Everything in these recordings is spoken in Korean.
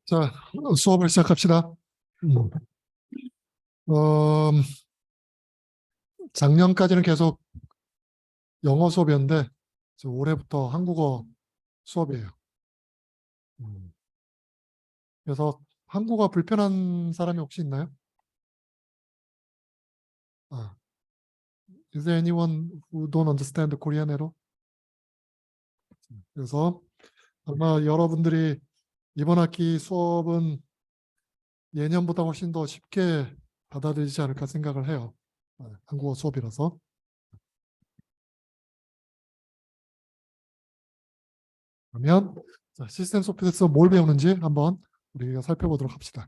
자, 수업을 시작합시다. 어, 작년까지는 계속 영어 수업이었는데 올해부터 한국어 수업이에요. 그래서 한국어 불편한 사람이 혹시 있나요? 아, Is there anyone who don't understand Korean at all? 그래서 아마 여러분들이 이번 학기 수업은 예년보다 훨씬 더 쉽게 받아들이지 않을까 생각을 해요. 한국어 수업이라서. 그러면 시스템 소프트웨어에서 뭘 배우는지 한번 우리가 살펴보도록 합시다.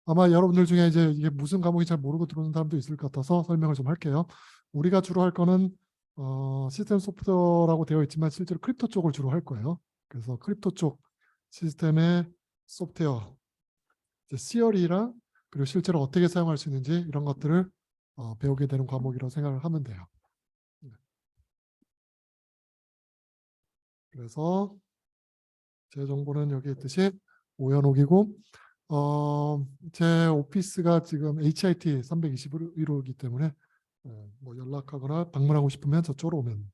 아마 여러분들 중에 이제 이게 무슨 과목이 잘 모르고 들어오는 사람도 있을 것 같아서 설명을 좀 할게요. 우리가 주로 할 거는 시스템 소프트웨어라고 되어 있지만 실제로 크립토 쪽을 주로 할 거예요. 그래서 크립토 쪽 시스템의 소프트웨어, 시어리랑 그리고 실제로 어떻게 사용할 수 있는지 이런 것들을 배우게 되는 과목이라고 생각을 하면 돼요. 그래서 제 정보는 여기 있듯이 오연옥이고 제 오피스가 지금 HIT 321호이기 때문에 뭐 연락하거나 방문하고 싶으면 저쪽으로 오면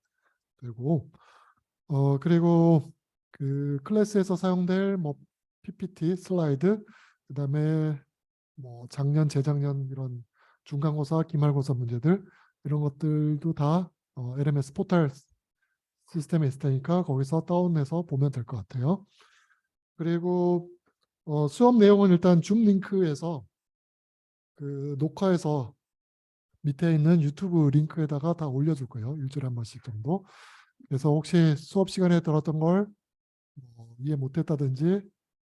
되고 그리고 그 클래스에서 사용될 뭐 PPT, 슬라이드, 그다음에 뭐 작년, 재작년 이런 중간고사, 기말고사 문제들 이런 것들도 다 LMS 포털 시스템에 있을 테니까 거기서 다운해서 보면 될 것 같아요. 그리고 수업 내용은 일단 줌 링크에서 그 녹화해서 밑에 있는 유튜브 링크에다가 다 올려줄 거예요. 일주일에 한 번씩 정도. 그래서 혹시 수업 시간에 들었던 걸 이해 못했다든지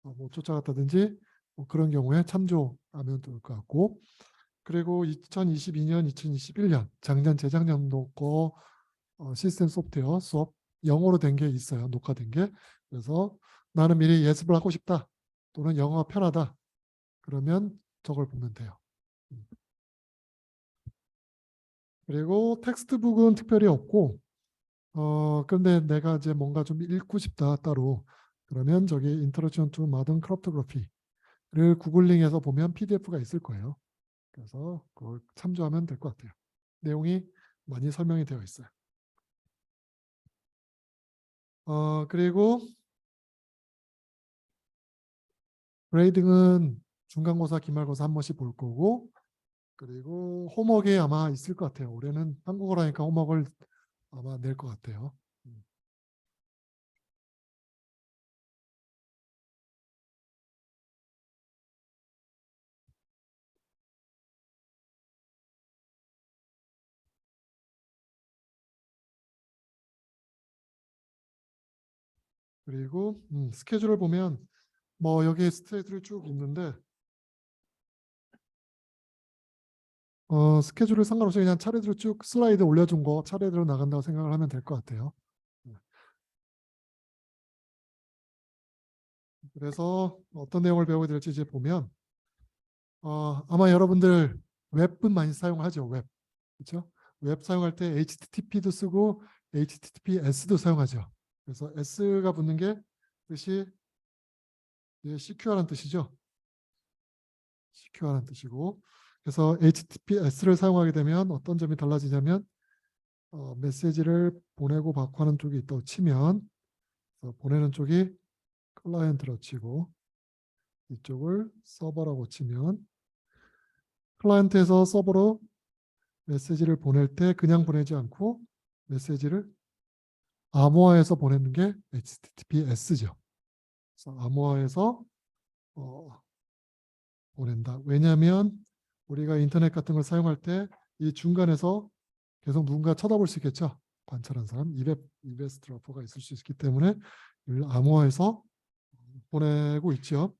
못 쫓아갔다든지 뭐 그런 경우에 참조하면 될 것 같고, 그리고 2022년, 2021년 작년, 재작년도 거 시스템 소프트웨어 수업 영어로 된 게 있어요. 녹화된 게. 그래서 나는 미리 예습을 하고 싶다 또는 영어가 편하다 그러면 저걸 보면 돼요. 그리고 텍스트북은 특별히 없고 그런데 내가 이제 뭔가 좀 읽고 싶다 따로 그러면 저기 Introduction to Modern Cryptography를 구글링해서 보면 PDF가 있을 거예요. 그래서 그걸 참조하면 될 것 같아요. 내용이 많이 설명이 되어 있어요. 그리고 그레이딩은 중간고사, 기말고사 한 번씩 볼 거고, 그리고 홈워크에 아마 있을 것 같아요. 올해는 한국어라니까 홈워크를 아마 낼 것 같아요. 그리고 스케줄을 보면 뭐 여기 스케줄이 쭉 있는데 스케줄을 상관없이 그냥 차례대로 쭉 슬라이드 올려준 거 차례대로 나간다고 생각을 하면 될 것 같아요. 그래서 어떤 내용을 배우게 될지 이제 보면 아마 여러분들 웹은 많이 사용하죠. 웹. 그렇죠? 웹 사용할 때 HTTP도 쓰고 HTTPS도 사용하죠. 그래서 S가 붙는 게 뜻이 CQR라는 뜻이죠. CQR라는 뜻이고 그래서 HTTPS를 사용하게 되면 어떤 점이 달라지냐면 메시지를 보내고 받고 하는 쪽이 있다고 치면 보내는 쪽이 클라이언트로 치고 이쪽을 서버라고 치면 클라이언트에서 서버로 메시지를 보낼 때 그냥 보내지 않고 메시지를 암호화해서 보내는 게 HTTPS죠. 그래서 암호화해서 보낸다. 왜냐하면 우리가 인터넷 같은 걸 사용할 때 이 중간에서 계속 누군가 쳐다볼 수 있겠죠. 관찰한 사람, 이베스트라퍼가 있을 수 있기 때문에 이걸 암호화해서 보내고 있죠.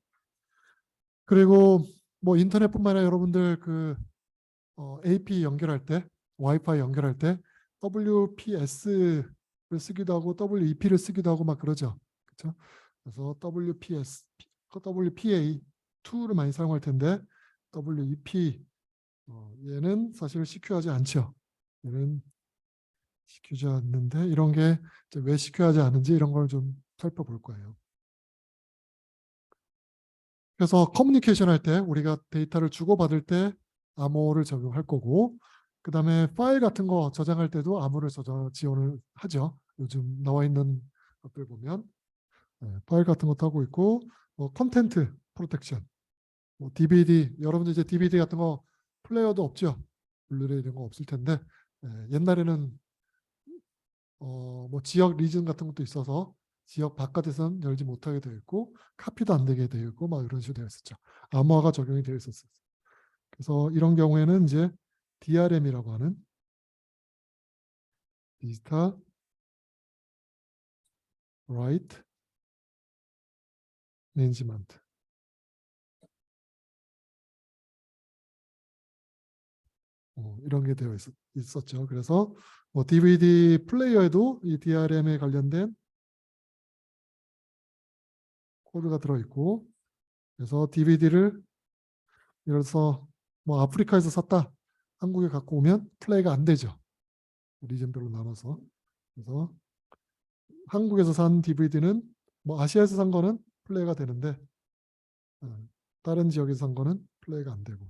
그리고 뭐 인터넷뿐만 아니라 여러분들 그 AP 연결할 때, 와이파이 연결할 때 WPS를 쓰기도 하고 WEP를 쓰기도 하고 막 그러죠. 그렇죠? 그래서 WPA2를 많이 사용할 텐데 WEP 얘는 사실 시큐하지 않죠. 얘는 시키지 않는데 이런 게 왜 시켜야 하지 않은지 이런 걸 좀 살펴볼 거예요. 그래서 커뮤니케이션 할 때 우리가 데이터를 주고받을 때 암호를 적용할 거고, 그 다음에 파일 같은 거 저장할 때도 암호를 지원을 하죠. 요즘 나와 있는 것들 보면 파일 같은 것도 하고 있고, 뭐 컨텐트 프로텍션, 뭐 DVD, 여러분들 이제 DVD 같은 거 플레이어도 없죠. 블루레이 이런 거 없을 텐데 옛날에는 뭐 지역 리즌 같은 것도 있어서 지역 바깥에서는 열지 못하게 되어 있고 카피도 안 되게 되어 있고 막 이런 식으로 되어 있었죠. 암호화가 적용이 되어 있었어요. 그래서 이런 경우에는 이제 DRM이라고 하는 디지털 라이트 매니지먼트, 이런 게 되어 있었죠. 그래서 뭐 DVD 플레이어에도 이 DRM에 관련된 코드가 들어있고, 그래서 DVD를 예를 들어서 뭐 아프리카에서 샀다, 한국에 갖고 오면 플레이가 안 되죠. 리전별로 나눠서. 그래서 한국에서 산 DVD는 뭐 아시아에서 산 거는 플레이가 되는데 다른 지역에서 산 거는 플레이가 안 되고,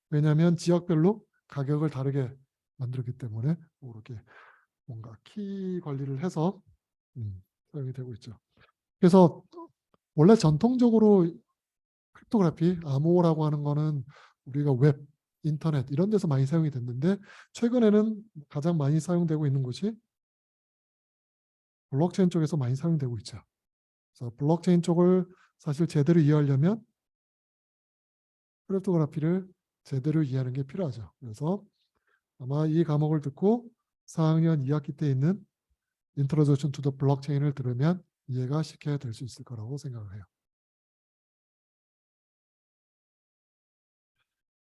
왜냐하면 지역별로 가격을 다르게 만들었기 때문에 이렇게 뭔가 키 관리를 해서 사용이 되고 있죠. 그래서 원래 전통적으로 크립토그래피, 암호라고 하는 거는 우리가 웹, 인터넷 이런 데서 많이 사용이 됐는데, 최근에는 가장 많이 사용되고 있는 곳이 블록체인 쪽에서 많이 사용되고 있죠. 그래서 블록체인 쪽을 사실 제대로 이해하려면 크립토그래피를 제대로 이해하는 게 필요하죠. 그래서 아마 이 과목을 듣고 4학년 2학기 때 있는 Introduction to the Blockchain을 들으면 이해가 쉽게 될 수 있을 거라고 생각을 해요.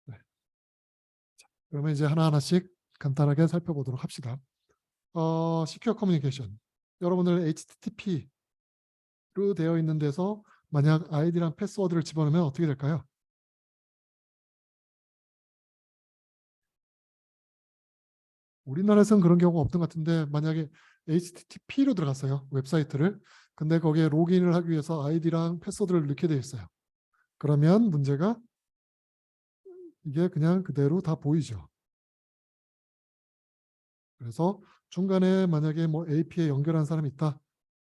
네. 그러면 이제 하나하나씩 간단하게 살펴보도록 합시다. Secure Communication. 여러분들 HTTP로 되어 있는 데서 만약 아이디랑 패스워드를 집어넣으면 어떻게 될까요? 우리나라에서는 그런 경우가 없던 것 같은데, 만약에 HTTP로 들어갔어요, 웹사이트를. 근데 거기에 로그인을 하기 위해서 아이디랑 패스워드를 넣게 되어 있어요. 그러면 문제가 이게 그냥 그대로 다 보이죠. 그래서 중간에 만약에 뭐 AP에 연결한 사람이 있다,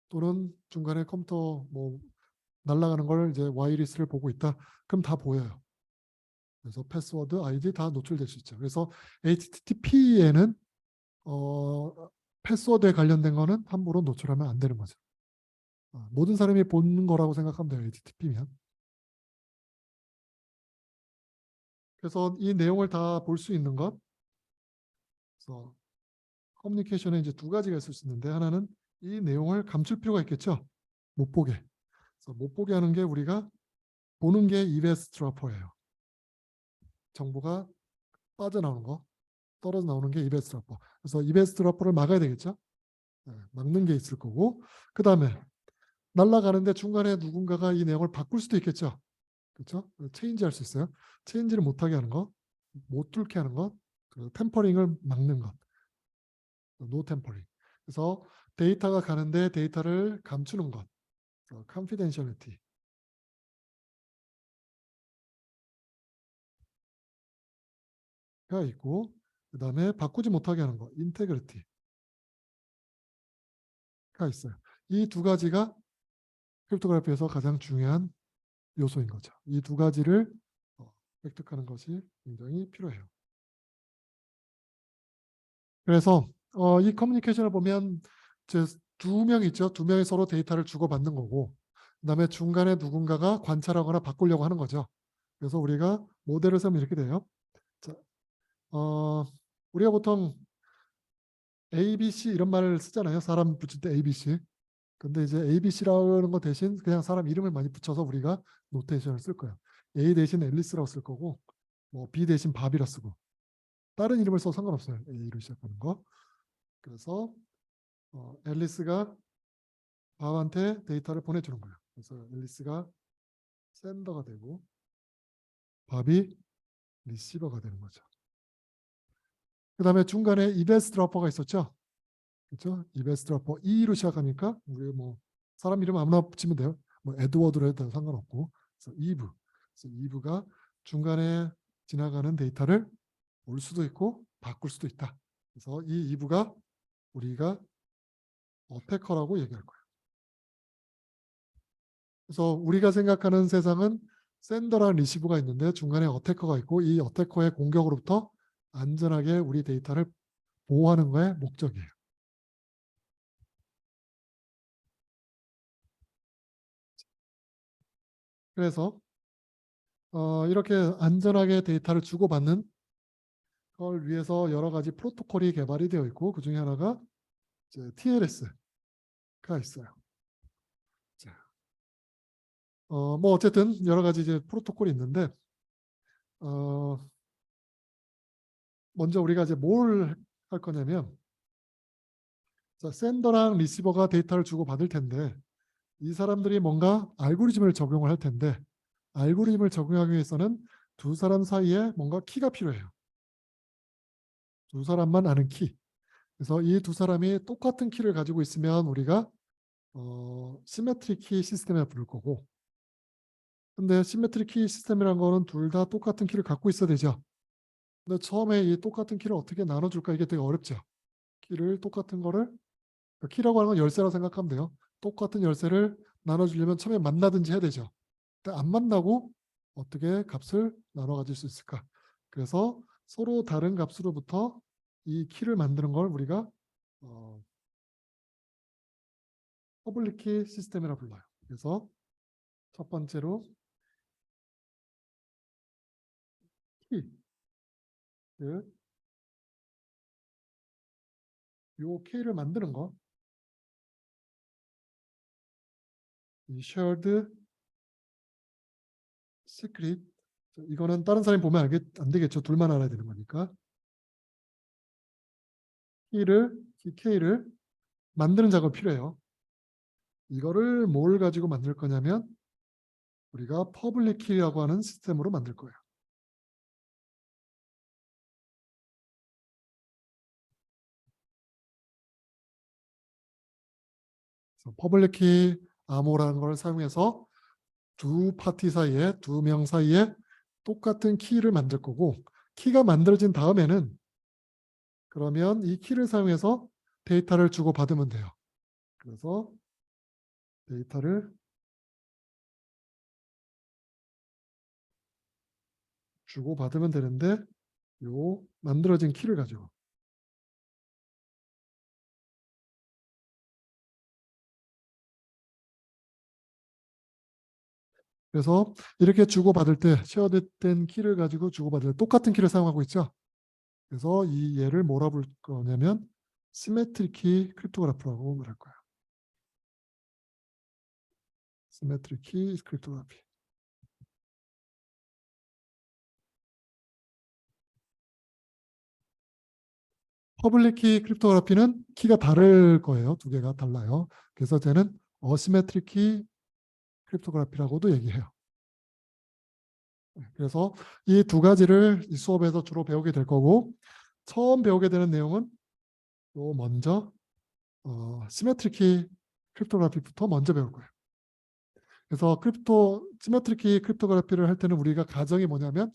또는 중간에 컴퓨터 뭐 날아가는 걸 이제 와이리스를 보고 있다, 그럼 다 보여요. 그래서 패스워드, 아이디 다 노출될 수 있죠. 그래서 HTTP에는 패스워드에 관련된 거는 함부로 노출하면 안 되는 거죠. 모든 사람이 보는 거라고 생각하면 돼요, HTTP면. 그래서 이 내용을 다 볼 수 있는 것. 그래서 커뮤니케이션에 이제 두 가지가 있을 수 있는데, 하나는 이 내용을 감출 필요가 있겠죠. 못 보게. 그래서 못 보게 하는 게, 우리가 보는 게 이베스트라퍼예요. 정보가 빠져나오는 거, 떨어져 나오는 게 이베스트라퍼. 그래서 이베스트라퍼를 막아야 되겠죠. 막는 게 있을 거고, 그 다음에 날아가는데 중간에 누군가가 이 내용을 바꿀 수도 있겠죠. 그렇죠? 체인지할 수 있어요. 체인지를 못하게 하는 것, 못 뚫게 하는 것, 그 템퍼링을 막는 것, 노 템퍼링. 그래서 데이터가 가는데 데이터를 감추는 것, confidentiality가 있고, 그 다음에 바꾸지 못하게 하는 것, 인테그리티가 있어요. 이 두 가지가 크립토그래피에서 가장 중요한 요소인 거죠. 이 두 가지를 획득하는 것이 굉장히 필요해요. 그래서 이 커뮤니케이션을 보면 두 명 있죠. 두 명이 서로 데이터를 주고받는 거고, 그다음에 중간에 누군가가 관찰하거나 바꾸려고 하는 거죠. 그래서 우리가 모델을 쓰면 이렇게 돼요. 자, 우리가 보통 ABC 이런 말을 쓰잖아요. 사람 붙일 때 ABC. 근데 이제 ABC라는 거 대신 그냥 사람 이름을 많이 붙여서 우리가 노테이션을 쓸 거예요. A 대신 앨리스라고 쓸 거고, 뭐 B 대신 밥이라 쓰고, 다른 이름을 써도 상관없어요. A로 시작하는 거. 그래서 앨리스가 밥한테 데이터를 보내주는 거예요. 그래서 앨리스가 샌더가 되고 밥이 리시버가 되는 거죠. 그 다음에 중간에 이베스트라퍼가 있었죠. 그렇죠? 이베스트라퍼 E로 시작하니까 우리 뭐 사람 이름 아무나 붙이면 돼요. 뭐 에드워드로 해도 상관없고. 그래서 이브. 그래서 이브가 중간에 지나가는 데이터를 올 수도 있고 바꿀 수도 있다. 그래서 이 이브가 우리가 어태커라고 얘기할 거예요. 그래서 우리가 생각하는 세상은 센더랑 리시버가 있는데 중간에 어태커가 있고 이 어태커의 공격으로부터 안전하게 우리 데이터를 보호하는 거에 목적이에요. 그래서 이렇게 안전하게 데이터를 주고받는 걸 위해서 여러 가지 프로토콜이 개발이 되어 있고 그 중에 하나가 이제 TLS가 있어요. 자, 뭐 어쨌든 여러 가지 이제 프로토콜이 있는데 먼저 우리가 이제 뭘 할 거냐면 자, 센더랑 리시버가 데이터를 주고받을 텐데 이 사람들이 뭔가 알고리즘을 적용을 할 텐데 알고리즘을 적용하기 위해서는 두 사람 사이에 뭔가 키가 필요해요. 두 사람만 아는 키. 그래서 이 두 사람이 똑같은 키를 가지고 있으면 우리가 시메트릭 키 시스템에 부를 거고 근데 시메트릭 키 시스템이라는 거는 둘 다 똑같은 키를 갖고 있어야 되죠. 근데 처음에 이 똑같은 키를 어떻게 나눠줄까 이게 되게 어렵죠. 키를 똑같은 거를 키라고 하는 건 열쇠라고 생각하면 돼요. 똑같은 열쇠를 나눠주려면 처음에 만나든지 해야 되죠. 근데 안 만나고 어떻게 값을 나눠 가질 수 있을까? 그래서 서로 다른 값으로부터 이 키를 만드는 걸 우리가 퍼블릭 키 시스템이라고 불러요. 그래서 첫 번째로 키, 요 K를 만드는 거, 이 shared secret, 이거는 다른 사람이 보면 안 되겠죠. 둘만 알아야 되는 거니까. 이 K를 만드는 작업이 필요해요. 이거를 뭘 가지고 만들 거냐면 우리가 퍼블릭 키라고 하는 시스템으로 만들 거예요. 퍼블릭 키 암호라는 걸 사용해서 두 파티 사이에 두 명 사이에 똑같은 키를 만들 거고 키가 만들어진 다음에는 그러면 이 키를 사용해서 데이터를 주고 받으면 돼요. 그래서 데이터를 주고 받으면 되는데 요 만들어진 키를 가지고 그래서 이렇게 주고받을 때 쉐어된 키를 가지고 주고받을 때 똑같은 키를 사용하고 있죠. 그래서 이 얘를 뭐라 부를 거냐면 시메트릭 키 크립토그래프라고 말할 거예요. 시메트릭 키 크립토그래피. 퍼블릭 키 크립토그래피는 키가 다를 거예요. 두 개가 달라요. 그래서 쟤는 어시메트릭 키 크립토그래피라고도 얘기해요. 그래서 이 두 가지를 이 수업에서 주로 배우게 될 거고 처음 배우게 되는 내용은 요 먼저 시메트릭 키 크립토그래피부터 먼저 배울 거예요. 그래서 시메트릭 키 크립토그래피를 할 때는 우리가 가정이 뭐냐면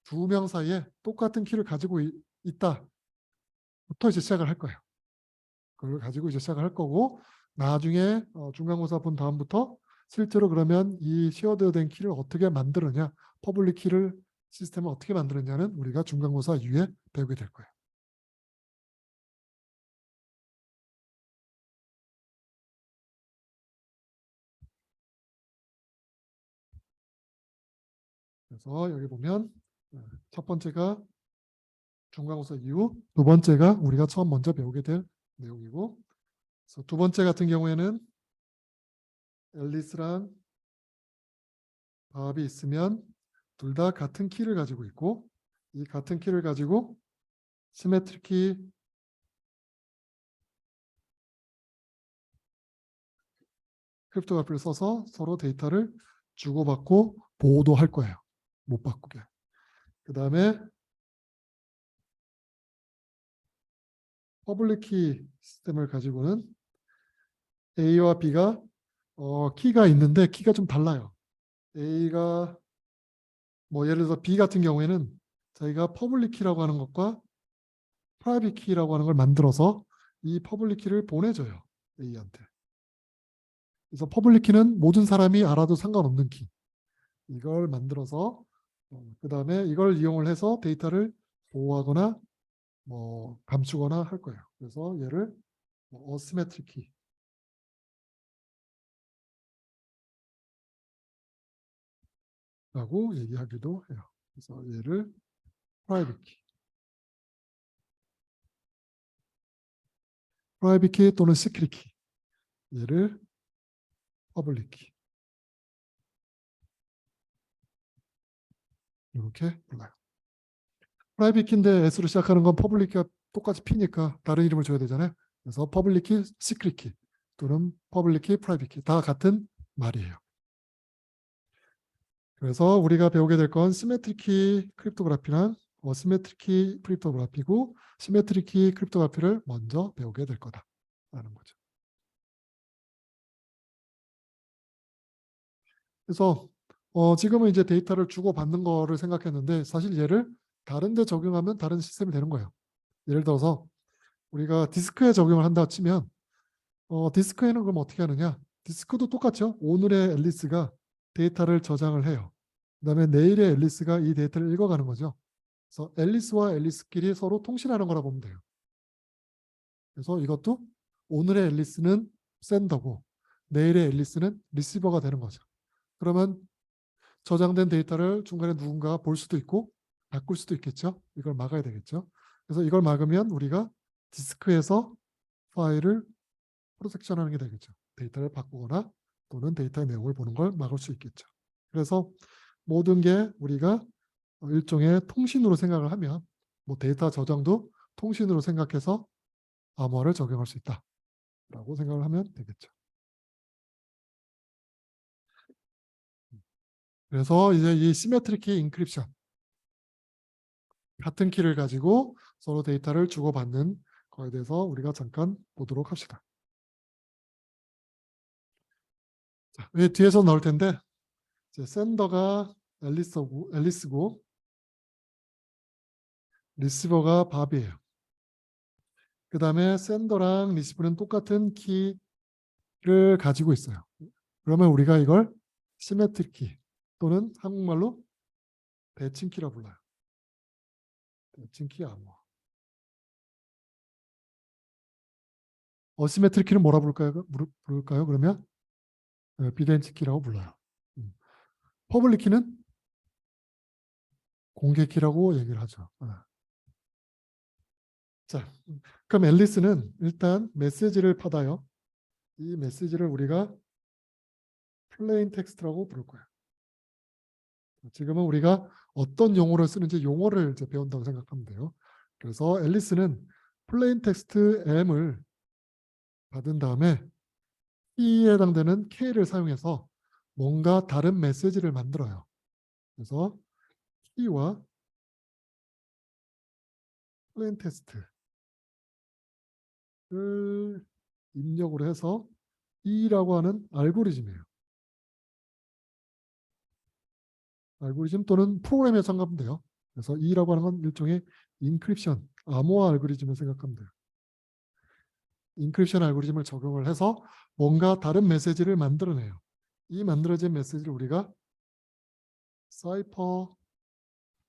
두 명 사이에 똑같은 키를 가지고 있다부터 이제 시작을 할 거예요. 그걸 가지고 이제 시작을 할 거고 나중에 중간고사 본 다음부터 실제로 그러면 이 쉐어드된 키를 어떻게 만드느냐 퍼블릭 키를 시스템을 어떻게 만드느냐는 우리가 중간고사 이후에 배우게 될 거예요. 그래서 여기 보면 첫 번째가 중간고사 이후 두 번째가 우리가 처음 먼저 배우게 될 내용이고 그래서 두 번째 같은 경우에는 앨리스랑 밥이 있으면 둘 다 같은 키를 가지고 있고 이 같은 키를 가지고 시메트릭 키 크립토그래피를 써서 서로 데이터를 주고받고 보호도 할 거예요. 못 바꾸게. 그 다음에 퍼블릭 키 시스템을 가지고는 A와 B가 키가 있는데 키가 좀 달라요. A가 뭐 예를 들어서 B 같은 경우에는 저희가 퍼블릭 키라고 하는 것과 프라이빗 키라고 하는 걸 만들어서 이 퍼블릭 키를 보내줘요. A한테. 그래서 퍼블릭 키는 모든 사람이 알아도 상관없는 키. 이걸 만들어서 그다음에 이걸 이용을 해서 데이터를 보호하거나 뭐 감추거나 할 거예요. 그래서 얘를 어시메트릭 키라고 얘기하기도 해요. 그래서 얘를 프라이빗 키, 프라이빗 키 또는 시크릿 키, 얘를 퍼블릭 키 이렇게 불러요. 프라이빗 키인데 S로 시작하는 건 퍼블릭 키가 똑같이 P니까 다른 이름을 줘야 되잖아요. 그래서 퍼블릭 키, 시크릿 키 또는 퍼블릭 키, 프라이빗 키 다 같은 말이에요. 그래서 우리가 배우게 될 건 시메트릭 키 크립토그래피랑 어시메트릭 키 크립토그래피고 시메트릭 키 크립토그래피를 먼저 배우게 될 거다라는 거죠. 그래서 지금은 이제 데이터를 주고받는 거를 생각했는데 사실 얘를 다른 데 적용하면 다른 시스템이 되는 거예요. 예를 들어서 우리가 디스크에 적용을 한다 치면 디스크에는 그럼 어떻게 하느냐? 디스크도 똑같죠. 오늘의 앨리스가 데이터를 저장을 해요. 그다음에 내일의 앨리스가 이 데이터를 읽어가는 거죠. 그래서 앨리스와 앨리스끼리 서로 통신하는 거라 보면 돼요. 그래서 이것도 오늘의 앨리스는 샌더고 내일의 앨리스는 리시버가 되는 거죠. 그러면 저장된 데이터를 중간에 누군가 볼 수도 있고 바꿀 수도 있겠죠. 이걸 막아야 되겠죠. 그래서 이걸 막으면 우리가 디스크에서 파일을 프로텍션하는 게 되겠죠. 데이터를 바꾸거나 또는 데이터의 내용을 보는 걸 막을 수 있겠죠. 그래서 모든 게 우리가 일종의 통신으로 생각을 하면 뭐 데이터 저장도 통신으로 생각해서 암호화를 적용할 수 있다라고 생각을 하면 되겠죠. 그래서 이제 이 시메트릭 키 인크립션 같은 키를 가지고 서로 데이터를 주고받는 거에 대해서 우리가 잠깐 보도록 합시다. 자, 뒤에서 나올 텐데 이제 샌더가 앨리스고 리시버가 밥이에요. 그 다음에 샌더랑 리시버는 똑같은 키를 가지고 있어요. 그러면 우리가 이걸 시메트릭 키 또는 한국말로 대칭키라 불러요. 대칭키 암호화. 어시메트릭 키는 뭐라 부를까요? 그러면 비대칭 키라고 불러요. 퍼블릭 키는 공개 키라고 얘기를 하죠. 자, 그럼 앨리스는 일단 메시지를 받아요. 이 메시지를 우리가 플레인 텍스트라고 부를 거예요. 지금은 우리가 어떤 용어를 쓰는지 용어를 이제 배운다고 생각하면 돼요. 그래서 앨리스는 플레인 텍스트 M을 받은 다음에 E에 해당되는 K를 사용해서 뭔가 다른 메시지를 만들어요. 그래서 K와 플레인 텍스트를 입력을 해서 E라고 하는 알고리즘이에요. 알고리즘 또는 프로그램에 생각하면 돼요. 그래서 E라고 하는 건 일종의 인크립션, 암호화 알고리즘을 생각하면 돼요. 인크립션 알고리즘을 적용을 해서 뭔가 다른 메시지를 만들어내요. 이 만들어진 메시지를 우리가 사이퍼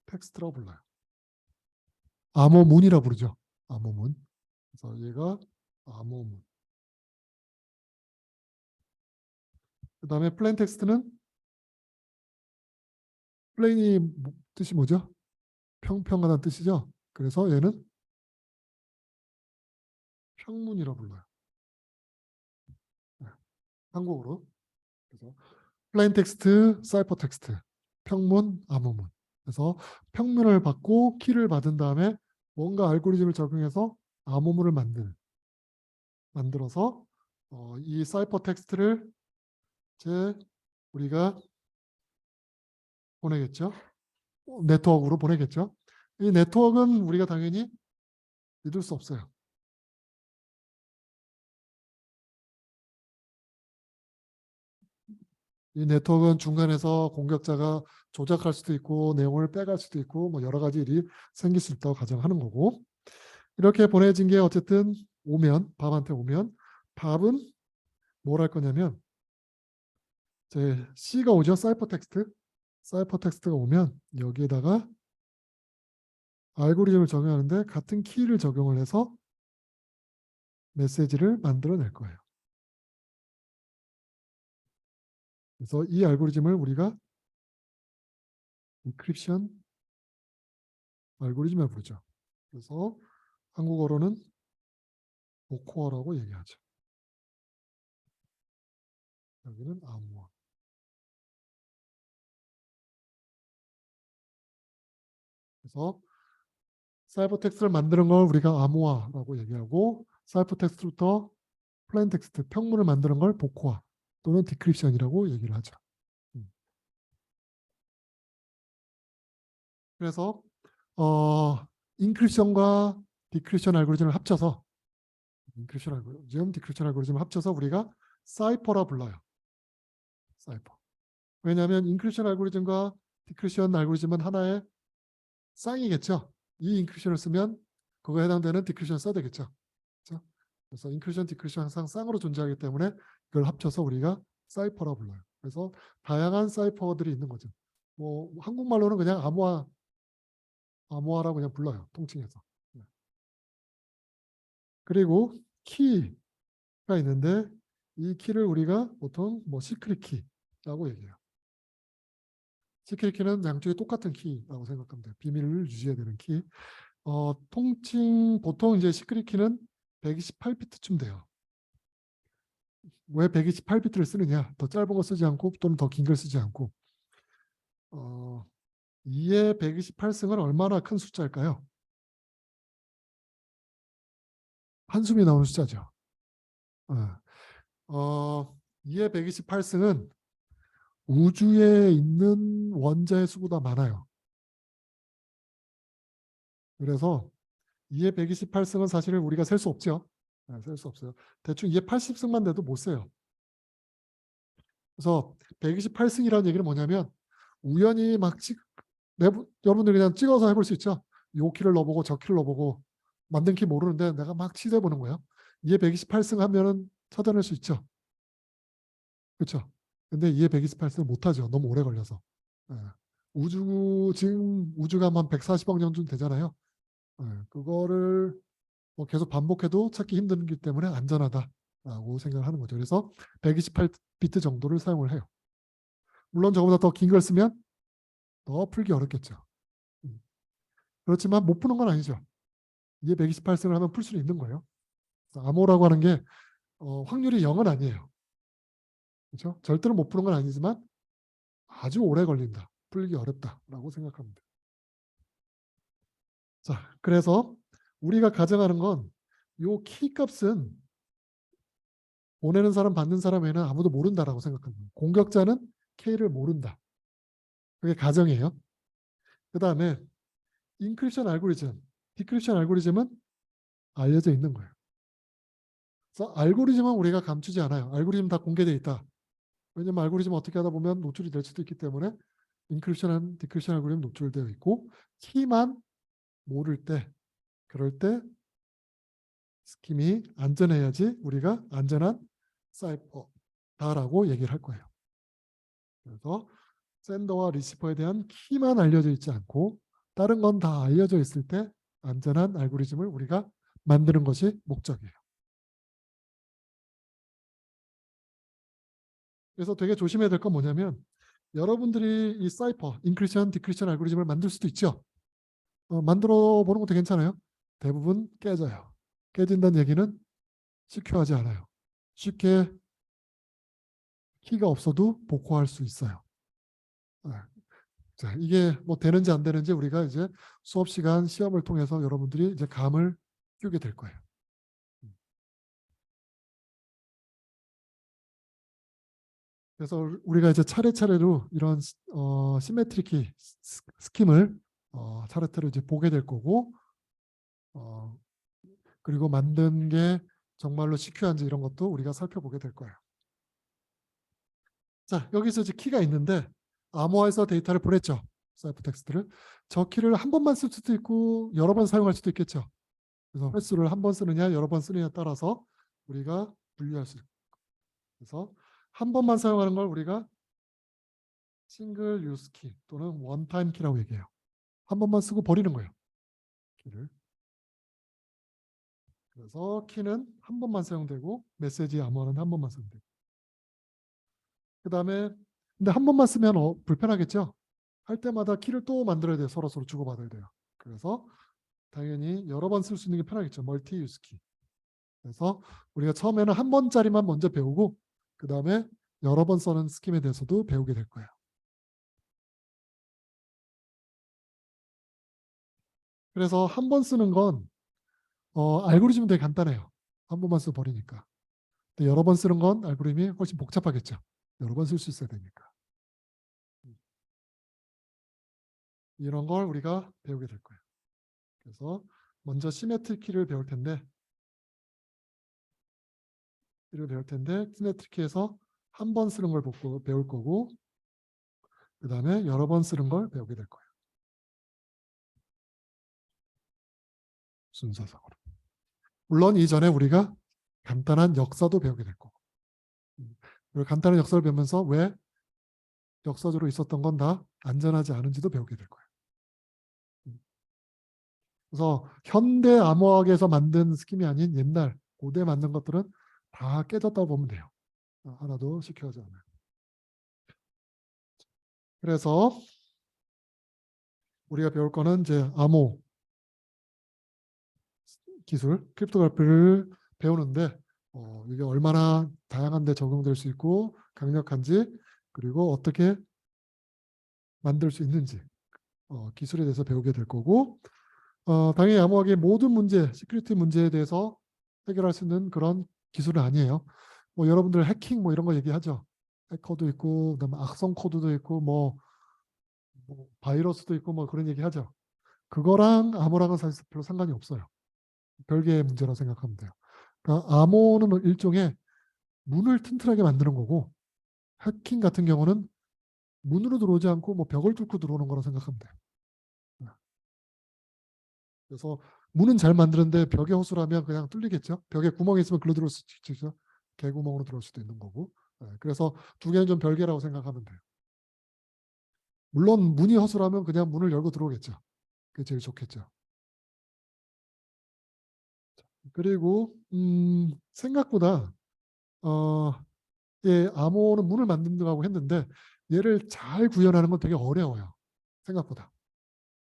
텍스트라고 불러요. 암호문이라 부르죠. 암호문. 그래서 얘가 암호문. 그 다음에 플레인 텍스트는 플레인이 뜻이 뭐죠? 평평하다는 뜻이죠. 그래서 얘는 평문이라 불러요. 네, 한국어로. 그래서 플레인 텍스트, 사이퍼 텍스트, 평문, 암호문. 그래서 평문을 받고 키를 받은 다음에 뭔가 알고리즘을 적용해서 암호문을 만들어서 이 사이퍼 텍스트를 이제 우리가 보내겠죠. 네트워크로 보내겠죠. 이 네트워크는 우리가 당연히 믿을 수 없어요. 이 네트워크는 중간에서 공격자가 조작할 수도 있고 내용을 빼갈 수도 있고 뭐 여러 가지 일이 생길 수 있다고 가정하는 거고, 이렇게 보내진 게 어쨌든 오면, 밥한테 오면, 밥은 뭘 할 거냐면 이제 C가 오죠. 사이퍼 텍스트. 사이퍼 텍스트가 오면 여기에다가 알고리즘을 적용하는데 같은 키를 적용을 해서 메시지를 만들어낼 거예요. 그래서 이 알고리즘을 우리가 인크립션 알고리즘을 부르죠. 그래서 한국어로는 오코어라고 얘기하죠. 여기는 암호화. 그래서 사이버 텍스트를 만드는 걸 우리가 암호화라고 얘기하고, 사이버 텍스트부터 플레인 텍스트, 평문을 만드는 걸 복호화 또는 디크립션이라고 얘기를 하죠. 그래서 인크립션과 디크립션 알고리즘을 합쳐서 인크립션 알고리즘, 디크립션 알고리즘을 합쳐서 우리가 사이퍼라 불러요. 사이퍼. 왜냐하면 인크립션 알고리즘과 디크립션 알고리즘은 하나의 쌍이겠죠. 이 인크립션을 쓰면 그거에 해당되는 디크립션 써야 되겠죠. 그렇죠? 그래서 인크립션, 디크립션 항상 쌍으로 존재하기 때문에 이걸 합쳐서 우리가 사이퍼라 불러요. 그래서 다양한 사이퍼들이 있는 거죠. 뭐 한국말로는 그냥 암호화라고 그냥 불러요. 통칭해서. 그리고 키가 있는데 이 키를 우리가 보통 뭐 시크릿 키라고 얘기해요. 시크릿 키는 양쪽이 똑같은 키라고 생각하면 돼요. 비밀을 유지해야 되는 키. 통칭 보통 이제 시크릿 키는 128비트쯤 돼요. 왜 128비트를 쓰느냐? 더 짧은 거 쓰지 않고 또는 더 긴 걸 쓰지 않고. 2의 128승은 얼마나 큰 숫자일까요? 한숨이 나오는 숫자죠. 어, 2의 128승은 우주에 있는 원자의 수보다 많아요. 그래서 2의 128승은 사실 우리가 셀 수 없죠. 셀 수 없어요. 대충 2의 80승만 돼도 못 세요. 그래서 128승이라는 얘기는 뭐냐면 우연히 막 여러분들이 그냥 찍어서 해볼 수 있죠. 요 키를 넣어보고 저 키를 넣어보고 만든 키 모르는데 내가 막 취재해보는 거예요. 2의 128승 하면은 찾아낼 수 있죠. 그렇죠. 근데 2의 128승 못하죠. 너무 오래 걸려서. 예. 지금 우주가 한 140억 년쯤 되잖아요. 예. 그거를 뭐 계속 반복해도 찾기 힘들기 때문에 안전하다라고 생각을 하는 거죠. 그래서 128비트 정도를 사용을 해요. 물론 저보다 더 긴 걸 쓰면 더 풀기 어렵겠죠. 그렇지만 못 푸는 건 아니죠. 이게 128승을 하면 풀 수는 있는 거예요. 암호라고 하는 게 확률이 0은 아니에요. 그렇죠? 절대로 못 푸는 건 아니지만 아주 오래 걸린다. 풀기 어렵다라고 생각합니다. 자, 그래서 우리가 가정하는 건 요 키 값은 보내는 사람 받는 사람 외에는 아무도 모른다라고 생각합니다. 공격자는 K를 모른다. 그게 가정이에요. 그 다음에 인크립션 알고리즘, 디크립션 알고리즘은 알려져 있는 거예요. 그래서 알고리즘은 우리가 감추지 않아요. 알고리즘 다 공개되어 있다. 왜냐하면 알고리즘 어떻게 하다 보면 노출이 될 수도 있기 때문에 인크립션, 디크립션 알고리즘 노출되어 있고, 키만 모를 때, 그럴 때 스킴이 안전해야지 우리가 안전한 사이퍼다라고 얘기를 할 거예요. 그래서 샌더와 리시퍼에 대한 키만 알려져 있지 않고 다른 건 다 알려져 있을 때 안전한 알고리즘을 우리가 만드는 것이 목적이에요. 그래서 되게 조심해야 될 건 뭐냐면 여러분들이 이 사이퍼, 인크리션, 디크리션 알고리즘을 만들 수도 있죠. 만들어 보는 것도 괜찮아요. 대부분 깨져요. 깨진다는 얘기는 시큐어하지 않아요. 쉽게 키가 없어도 복호할 수 있어요. 자, 이게 뭐 되는지 안 되는지 우리가 이제 수업 시간 시험을 통해서 여러분들이 이제 감을 끼우게 될 거예요. 그래서 우리가 이제 차례차례로 이런 시메트리 키 스킴을 차례차례로 이제 보게 될 거고, 어, 그리고 만든 게 정말로 시큐한지 이런 것도 우리가 살펴보게 될 거예요. 자, 여기서 이제 키가 있는데 암호화해서 데이터를 보냈죠. 사이퍼텍스트를. 저 키를 한 번만 쓸 수도 있고 여러 번 사용할 수도 있겠죠. 그래서 횟수를 한 번 쓰느냐 여러 번 쓰느냐에 따라서 우리가 분류할 수 있고, 그래서 한 번만 사용하는 걸 우리가 싱글 유스 키 또는 원타임 키라고 얘기해요. 한 번만 쓰고 버리는 거예요. 키를. 그래서 키는 한 번만 사용되고 메시지 암호화는 한 번만 사용되고. 그 다음에 근데 한 번만 쓰면 불편하겠죠. 할 때마다 키를 또 만들어야 돼요. 서로 주고받아야 돼요. 그래서 당연히 여러 번 쓸 수 있는 게 편하겠죠. 멀티 유스 키. 그래서 우리가 처음에는 한 번짜리만 먼저 배우고 그 다음에 여러 번 쓰는 스킴에 대해서도 배우게 될 거예요. 그래서 한 번 쓰는 건 알고리즘은 되게 간단해요. 한 번만 써 버리니까. 근데 여러 번 쓰는 건 알고리즘이 훨씬 복잡하겠죠. 여러 번 쓸 수 있어야 되니까. 이런 걸 우리가 배우게 될 거예요. 그래서 먼저 시메트리 키를 배울 텐데 시메트리 키에서 한 번 쓰는 걸 배울 거고 그 다음에 여러 번 쓰는 걸 배우게 될 거예요. 순서상으로. 물론 이전에 우리가 간단한 역사도 배우게 될 거고 그리고 간단한 역사를 배우면서 왜 역사적으로 있었던 건 다 안전하지 않은지도 배우게 될 거예요. 그래서 현대 암호학에서 만든 스킴이 아닌 옛날 고대 만든 것들은 다 깨졌다고 보면 돼요. 하나도 시켜하지 않아요. 그래서 우리가 배울 거는 이제 암호 기술, 크립토그래피를 배우는데 이게 얼마나 다양한 데 적용될 수 있고 강력한지 그리고 어떻게 만들 수 있는지 기술에 대해서 배우게 될 거고 당연히 암호학의 모든 문제, 시큐리티 문제에 대해서 해결할 수 있는 그런 기술은 아니에요. 뭐 여러분들 해킹 뭐 이런 거 얘기하죠. 해커도 있고 그다음에 악성 코드도 있고 뭐 바이러스도 있고 뭐 그런 얘기하죠. 그거랑 암호랑은 사실 별로 상관이 없어요. 별개의 문제라고 생각하면 돼요. 그러니까 암호는 일종의 문을 튼튼하게 만드는 거고 해킹 같은 경우는 문으로 들어오지 않고 뭐 벽을 뚫고 들어오는 거라고 생각하면 돼요. 그래서 문은 잘 만드는데 벽에 호수라면 그냥 뚫리겠죠. 벽에 구멍이 있으면 글로 들어올 수 있죠. 개구멍으로 들어올 수도 있는 거고. 그래서 두 개는 좀 별개라고 생각하면 돼요. 물론 문이 허술하면 그냥 문을 열고 들어오겠죠. 그게 제일 좋겠죠. 그리고 생각보다 암호는 문을 만든다고 했는데 얘를 잘 구현하는 건 되게 어려워요. 생각보다.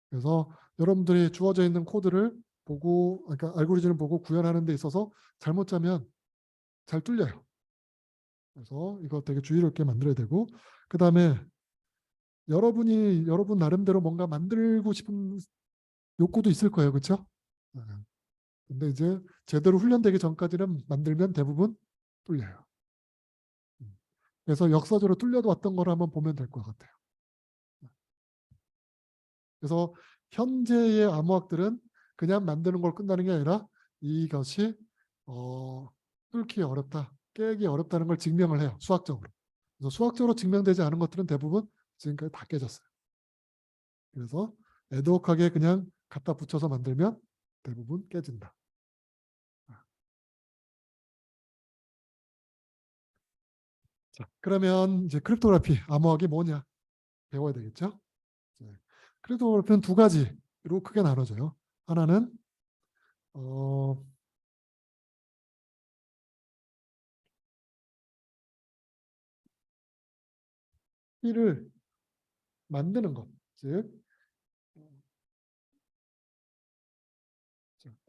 그래서 여러분들이 주어져 있는 코드를 보고 그러니까 알고리즘을 보고 구현하는 데 있어서 잘못 짜면 잘 뚫려요. 그래서 이거 되게 주의 깊게 만들어야 되고 그 다음에 여러분 나름대로 뭔가 만들고 싶은 욕구도 있을 거예요. 그렇죠? 근데 이제 제대로 훈련되기 전까지는 만들면 대부분 뚫려요. 그래서 역사적으로 뚫려도 왔던 거를 한번 보면 될 것 같아요. 그래서 현재의 암호학들은 그냥 만드는 걸 끝나는 게 아니라 이것이 뚫기 어렵다, 깨기 어렵다는 걸 증명을 해요. 수학적으로. 그래서 수학적으로 증명되지 않은 것들은 대부분 지금까지 다 깨졌어요. 그래서 애드호크하게 그냥 갖다 붙여서 만들면 대부분 깨진다. 자, 그러면 이제 크립토그래피, 암호학이 뭐냐 배워야 되겠죠? 크립토그래피는 두 가지로 크게 나눠져요. 하나는 키를 만드는 것, 즉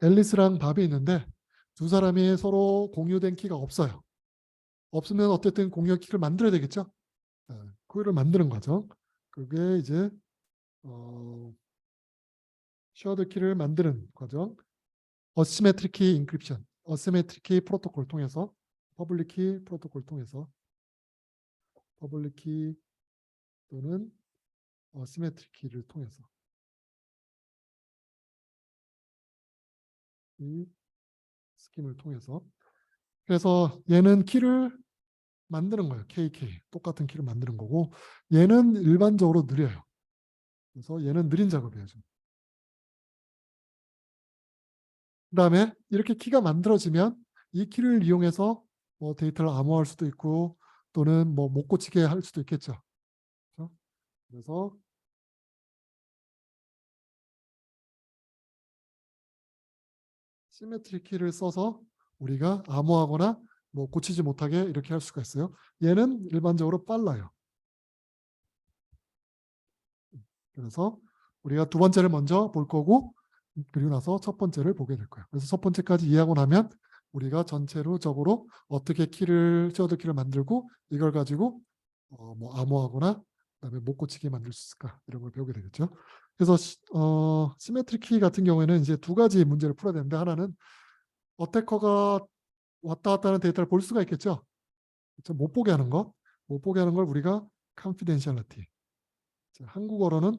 앨리스랑 밥이 있는데 두 사람이 서로 공유된 키가 없어요. 없으면 어쨌든 공유 키를 만들어야 되겠죠. 그거를 만드는 과정. 그게 이제 쉐어드 키를 만드는 과정. 어시메트릭 키 인크립션, 어시메트릭 키 프로토콜 통해서 퍼블릭 키 프로토콜 통해서 퍼블릭 키 또는 어시메트릭 키를 통해서 이 스킴을 통해서 그래서 얘는 키를 만드는 거예요. KK. 똑같은 키를 만드는 거고 얘는 일반적으로 느려요. 그래서 얘는 느린 작업이에요. 그 다음에 이렇게 키가 만들어지면 이 키를 이용해서 뭐 데이터를 암호화할 수도 있고 또는 뭐 못 고치게 할 수도 있겠죠. 그렇죠? 그래서 시메트리 키를 써서 우리가 암호하거나 뭐 고치지 못하게 이렇게 할 수가 있어요. 얘는 일반적으로 빨라요. 그래서 우리가 두 번째를 먼저 볼 거고 그리고 나서 첫 번째를 보게 될 거예요. 그래서 첫 번째까지 이해하고 나면 우리가 전체적으로 어떻게 쉐어드 키를 만들고 이걸 가지고 뭐 암호하거나 그다음에 못 고치게 만들 수 있을까 이런 걸 배우게 되겠죠. 그래서 시메트리 키 같은 경우에는 이제 두 가지 문제를 풀어야 되는데 하나는 어태커가 왔다 갔다 하는 데이터를 볼 수가 있겠죠. 그렇죠? 못 보게 하는 거. 못 보게 하는 걸 우리가 confidentiality. 한국어로는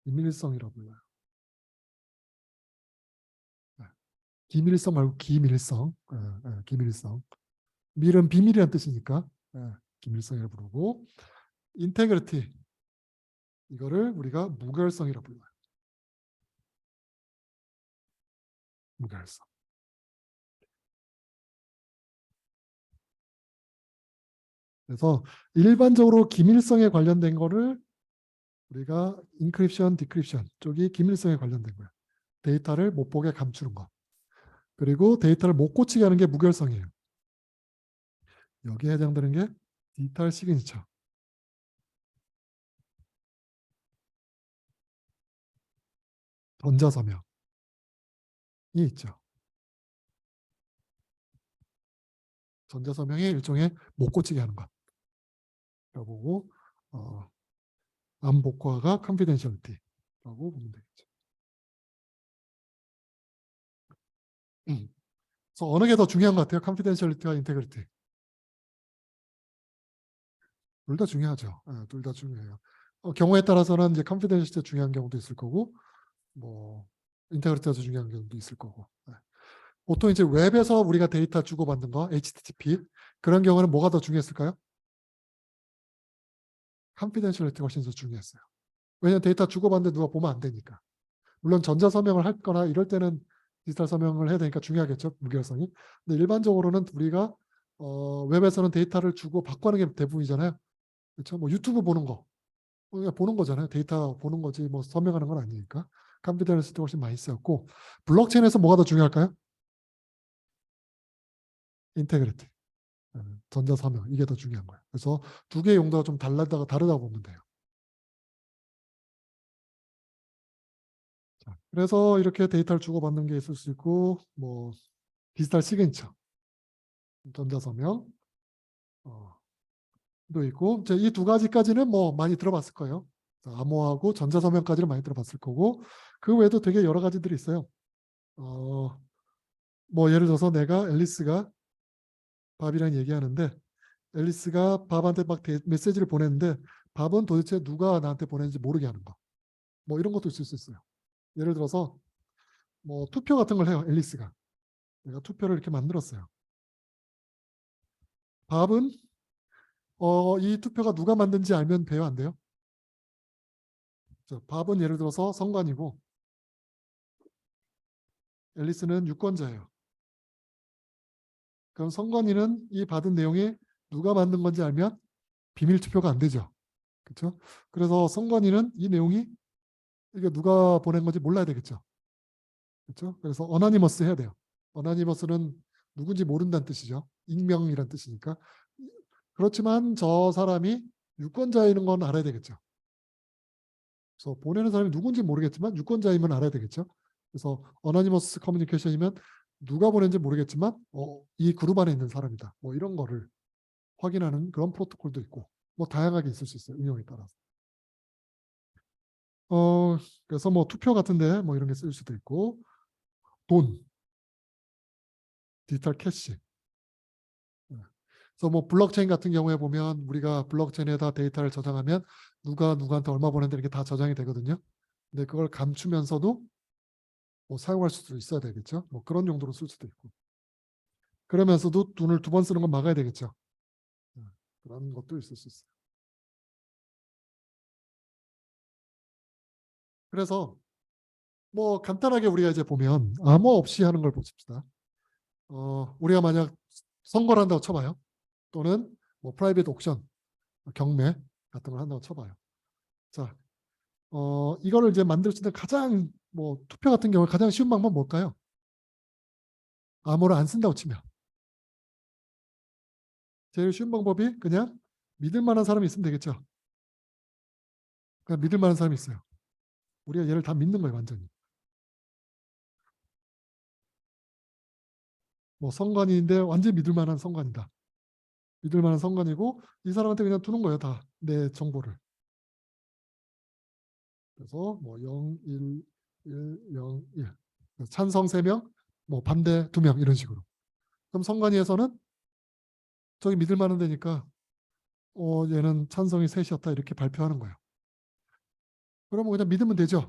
비밀성이라고 불러요. 네. 기밀성 말고 기밀성. 기밀성. 밀은 비밀이라는 뜻이니까 기밀성이라고 부르고 integrity. 이거를 우리가 무결성이라고 불러요. 무결성. 그래서 일반적으로 기밀성에 관련된 거를 우리가 인크립션, 디크립션 쪽이 기밀성에 관련된 거예요. 데이터를 못 보게 감추는 거. 그리고 데이터를 못 고치게 하는 게 무결성이에요. 여기에 해당되는 게 디지털 시그니처. 전자서명이 있죠. 전자서명이 일종의 못 고치게 하는 것. 라고 보고 암복화가 confidentiality라고 보면 되겠죠. 그래서 어느 게 더 중요한 것 같아요? confidentiality와 integrity. 둘 다 중요하죠. 둘 다 중요해요. 경우에 따라서는 이제 confidentiality 중요한 경우도 있을 거고, 뭐 인테그리티가 더 중요한 경우도 있을 거고. 보통 이제 웹에서 우리가 데이터 주고받는 거, HTTP 그런 경우는 뭐가 더 중요했을까요? confidentiality가 훨씬 더 중요했어요. 왜냐하면 데이터 주고받는데 누가 보면 안 되니까. 물론 전자서명을 할 거나 이럴 때는 디지털 서명을 해야 되니까 중요하겠죠. 무결성이. 근데 일반적으로는 우리가 웹에서는 데이터를 주고 받고 하는 게 대부분이잖아요. 그렇죠? 뭐 유튜브 보는 거. 그냥 보는 거잖아요. 데이터 보는 거지 뭐 서명하는 건 아니니까. 컴퓨터에서도 훨씬 많이 쓰였고 블록체인에서 뭐가 더 중요할까요? 인테그리티. 전자서명 이게 더 중요한 거예요. 그래서 두 개의 용도가 좀 다르다고 보면 돼요. 자, 그래서 이렇게 데이터를 주고받는 게 있을 수 있고 뭐 디지털 시그니처, 전자서명 도 있고 이 두 가지까지는 뭐 많이 들어봤을 거예요. 암호하고 전자서명까지는 많이 들어봤을 거고 그 외에도 되게 여러 가지들이 있어요. 뭐 예를 들어서 내가 앨리스가 밥이랑 얘기하는데 앨리스가 밥한테 막 메시지를 보냈는데 밥은 도대체 누가 나한테 보냈는지 모르게 하는 거. 뭐 이런 것도 있을 수 있어요. 예를 들어서 뭐 투표 같은 걸 해요. 앨리스가. 내가 투표를 이렇게 만들었어요. 밥은 이 투표가 누가 만든지 알면 돼요, 안 돼요? 밥은 예를 들어서 성관이고 앨리스는 유권자예요. 그럼 성관이는 이 받은 내용이 누가 만든 건지 알면 비밀 투표가 안 되죠. 그렇죠? 그래서 성관이는 이 내용이 이게 누가 보낸 건지 몰라야 되겠죠. 그렇죠? 그래서 어나니머스 해야 돼요. 어나니머스는 누군지 모른다는 뜻이죠. 익명이란 뜻이니까. 그렇지만 저 사람이 유권자인 건 알아야 되겠죠. 그래서 보내는 사람이 누군지 모르겠지만 유권자이면 알아야 되겠죠. 그래서 어나니머스 커뮤니케이션이면 누가 보낸지 모르겠지만 이 그룹 안에 있는 사람이다. 뭐 이런 거를 확인하는 그런 프로토콜도 있고 뭐 다양하게 있을 수 있어요. 응용에 따라서. 그래서 뭐 투표 같은데 뭐 이런 게 쓸 수도 있고 돈, 디지털 캐시. 그래서 뭐 블록체인 같은 경우에 보면 우리가 블록체인에다 데이터를 저장하면 누가 누구한테 얼마 보냈는데 이렇게 다 저장이 되거든요. 근데 그걸 감추면서도 뭐 사용할 수도 있어야 되겠죠. 뭐 그런 용도로 쓸 수도 있고. 그러면서도 돈을 두 번 쓰는 건 막아야 되겠죠. 그런 것도 있을 수 있어요. 그래서 뭐 간단하게 우리가 이제 보면 암호 없이 하는 걸 보십시다. 우리가 만약 선거를 한다고 쳐봐요. 또는 뭐 프라이빗 옥션, 경매 같은 걸 한다고 쳐봐요. 자, 이거를 이제 만들 수 있는 가장 뭐 투표 같은 경우에 가장 쉬운 방법은 뭘까요? 암호를 안 쓴다고 치면 제일 쉬운 방법이 그냥 믿을 만한 사람이 있으면 되겠죠. 그냥 믿을 만한 사람이 있어요. 우리가 얘를 다 믿는 거예요, 완전히. 뭐 선관위인데 완전히 믿을 만한 선관이다. 믿을 만한 선관이고 이 사람한테 그냥 두는 거예요, 다 내 정보를. 그래서 뭐 0, 1, 1, 0, 1. 찬성 3명, 뭐 반대 2명 이런 식으로. 그럼 선관위에서는 저기 믿을 만한 데니까 얘는 찬성이 3이었다 이렇게 발표하는 거예요. 그러면 그냥 믿으면 되죠.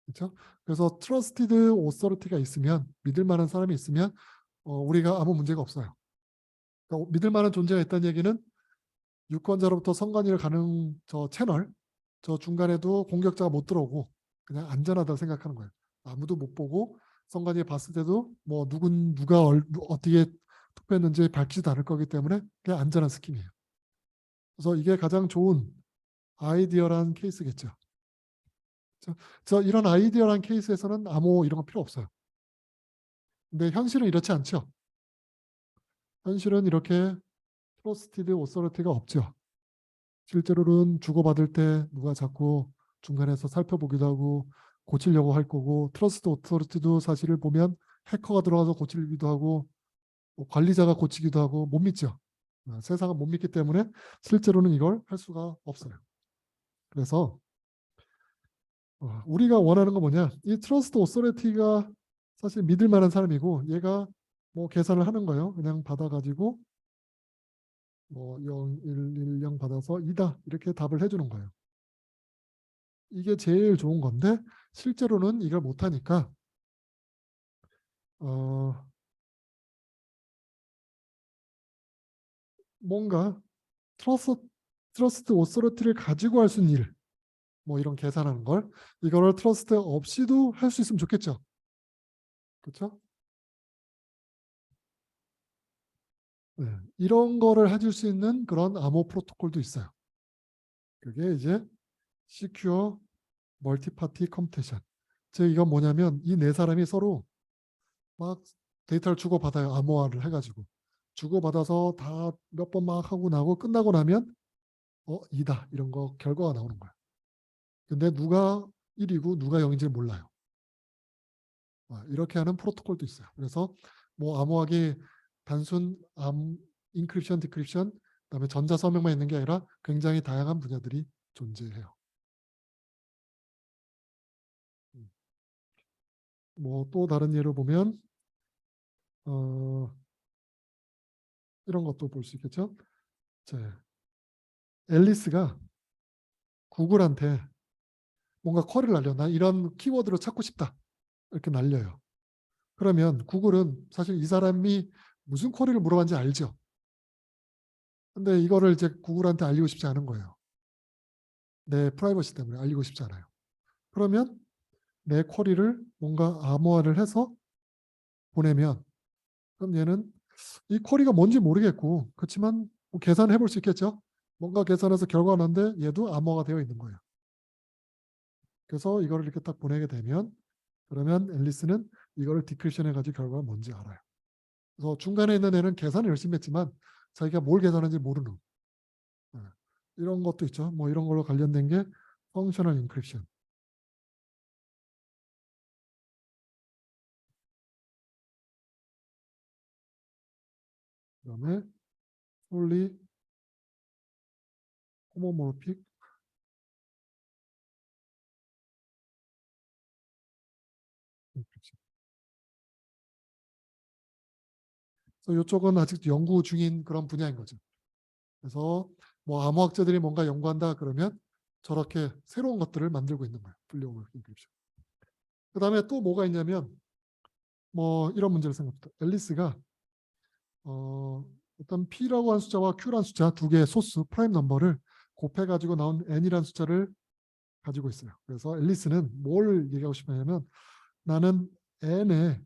그렇죠? 그래서 트러스티드 오서리티가 있으면 믿을 만한 사람이 있으면 우리가 아무 문제가 없어요. 그러니까 믿을 만한 존재가 있다는 얘기는 유권자로부터 선관위를 가는 저 채널, 저 중간에도 공격자가 못 들어오고 그냥 안전하다고 생각하는 거예요. 아무도 못 보고 선관위에 봤을 때도 뭐 누가 어떻게 투표했는지 밝히지도 않을 거기 때문에 그냥 안전한 스킴이에요. 그래서 이게 가장 좋은 아이디어란 케이스겠죠. 그래서 이런 아이디어란 케이스에서는 암호 이런 거 필요 없어요. 근데 현실은 이렇지 않죠. 현실은 이렇게 트러스티드 오서리티가 없죠. 실제로는 주고받을 때 누가 자꾸 중간에서 살펴보기도 하고 고치려고 할 거고 트러스트 오서리티도 사실을 보면 해커가 들어가서 고치기도 하고 뭐 관리자가 고치기도 하고 못 믿죠. 세상은 못 믿기 때문에 실제로는 이걸 할 수가 없어요. 그래서 우리가 원하는 건 뭐냐, 이 트러스트 오서리티가 사실 믿을 만한 사람이고 얘가 뭐 계산을 하는 거예요. 그냥 받아가지고 뭐 0, 1, 1, 0 받아서 2다 이렇게 답을 해주는 거예요. 이게 제일 좋은 건데 실제로는 이걸 못하니까 뭔가 트러스트 오서리티를 가지고 할 수 있는 일, 뭐 이런 계산하는 걸 이거를 트러스트 없이도 할 수 있으면 좋겠죠. 그렇죠? 네, 이런 거를 해줄 수 있는 그런 암호 프로토콜도 있어요. 그게 이제 Secure Multi-Party Computation. 즉 이건 뭐냐면 이 네 사람이 서로 막 데이터를 주고받아요. 암호화를 해가지고 주고받아서 다 몇 번 막 하고 나고 끝나고 나면 이다 이런 거 결과가 나오는 거야. 근데 누가 1이고 누가 0인지 몰라요. 이렇게 하는 프로토콜도 있어요. 그래서 뭐 암호화기 단순 인크립션, 디크립션, 그다음에 전자 서명만 있는 게 아니라 굉장히 다양한 분야들이 존재해요. 뭐 또 다른 예로 보면 이런 것도 볼 수 있겠죠. 자, 앨리스가 구글한테 뭔가 쿼리를 날려. 나 이런 키워드로 찾고 싶다. 이렇게 날려요. 그러면 구글은 사실 이 사람이 무슨 쿼리를 물어봤는지 알죠. 근데 이거를 이제 구글한테 알리고 싶지 않은 거예요. 내 프라이버시 때문에 알리고 싶지 않아요. 그러면 내 쿼리를 뭔가 암호화를 해서 보내면 그럼 얘는 이 쿼리가 뭔지 모르겠고 그렇지만 뭐 계산해 볼 수 있겠죠. 뭔가 계산해서 결과가 났는데 얘도 암호화가 되어 있는 거예요. 그래서 이거를 이렇게 딱 보내게 되면 그러면 앨리스는 이거를 디크립션 해가지고 결과가 뭔지 알아요. 그래서 중간에 있는 애는 계산을 열심히 했지만 자기가 뭘 계산하는지 모르는 이런 것도 있죠. 뭐 이런 걸로 관련된 게 펑셔널 인크립션. 그다음에 fully homomorphic encryption. 그래서 이쪽은 아직 연구 중인 그런 분야인 거죠. 그래서 뭐 암호학자들이 뭔가 연구한다 그러면 저렇게 새로운 것들을 만들고 있는 거예요. fully homomorphic encryption. 그다음에 또 뭐가 있냐면 뭐 이런 문제를 생각합니다. 앨리스가 어떤 P라고 하는 숫자와 Q라는 숫자 두 개의 소스 프라임 넘버를 곱해가지고 나온 N이라는 숫자를 가지고 있어요. 그래서 앨리스는 뭘 얘기하고 싶냐면 나는 N의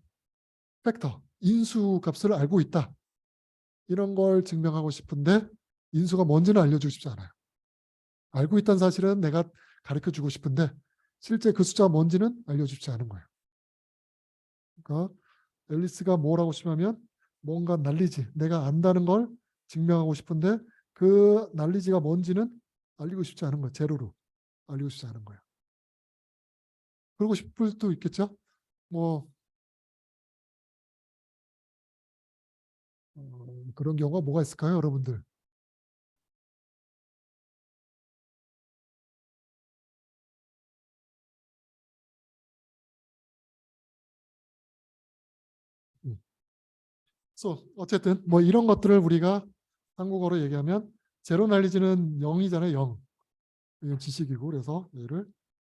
팩터, 인수 값을 알고 있다. 이런 걸 증명하고 싶은데 인수가 뭔지는 알려주고 싶지 않아요. 알고 있다는 사실은 내가 가르쳐주고 싶은데 실제 그 숫자가 뭔지는 알려주지 않은 거예요. 그러니까 앨리스가 뭘 하고 싶냐면 뭔가 난리지, 내가 안다는 걸 증명하고 싶은데 그 난리지가 뭔지는 알리고 싶지 않은 거예요. 제로로 알리고 싶지 않은 거예요. 그러고 싶을 수도 있겠죠. 뭐 그런 경우가 뭐가 있을까요, 여러분들? 음. 그래서 어쨌든 뭐 이런 것들을 우리가 한국어로 얘기하면 제로 난리지는 0이잖아요. 0. 이건 지식이고 그래서 얘를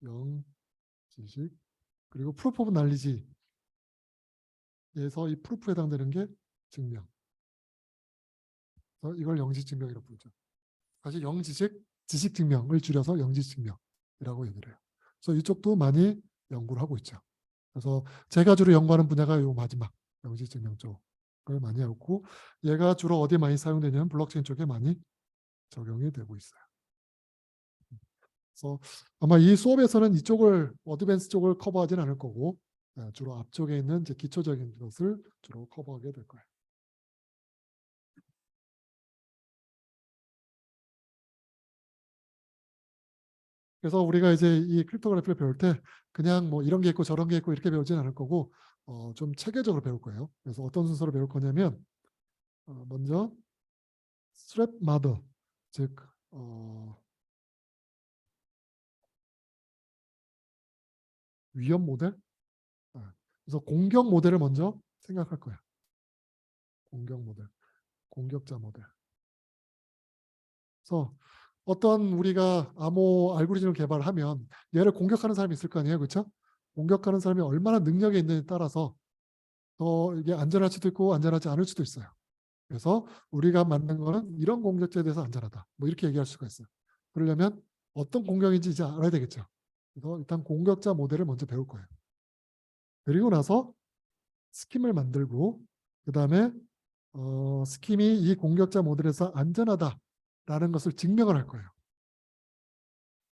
0 지식 그리고 프루프 오브 난리지에서 이 프루프에 해당되는 게 증명. 그래서 이걸 영지식 증명이라고 부르죠. 사실 영지식 지식 증명을 줄여서 영지식 증명이라고 얘기를 해요. 그래서 이쪽도 많이 연구를 하고 있죠. 그래서 제가 주로 연구하는 분야가 이 마지막 영지식 증명 쪽을 많이 하고 얘가 주로 어디에 많이 사용되냐면 블록체인 쪽에 많이 적용이 되고 있어요. 그래서 아마 이 수업에서는 이쪽을 어드밴스 쪽을 커버하지는 않을 거고 주로 앞쪽에 있는 이제 기초적인 것을 주로 커버하게 될 거예요. 그래서 우리가 이제 이 크립토그래피를 배울 때 그냥 뭐 이런 게 있고 저런 게 있고 이렇게 배우지는 않을 거고 좀 체계적으로 배울 거예요. 그래서 어떤 순서로 배울 거냐면 먼저 스트랩 마더 즉 위험 모델 그래서 공격 모델을 먼저 생각할 거야. 공격 모델, 공격자 모델. 그래서 어떤 우리가 암호 알고리즘을 개발하면 얘를 공격하는 사람이 있을 거 아니에요, 그렇죠? 공격하는 사람이 얼마나 능력이 있느냐에 따라서 더 이게 안전할 수도 있고 안전하지 않을 수도 있어요. 그래서 우리가 만든 거는 이런 공격자에 대해서 안전하다. 뭐 이렇게 얘기할 수가 있어요. 그러려면 어떤 공격인지 이제 알아야 되겠죠. 그래서 일단 공격자 모델을 먼저 배울 거예요. 그리고 나서 스킴을 만들고 그 다음에 스킴이 이 공격자 모델에서 안전하다라는 것을 증명을 할 거예요.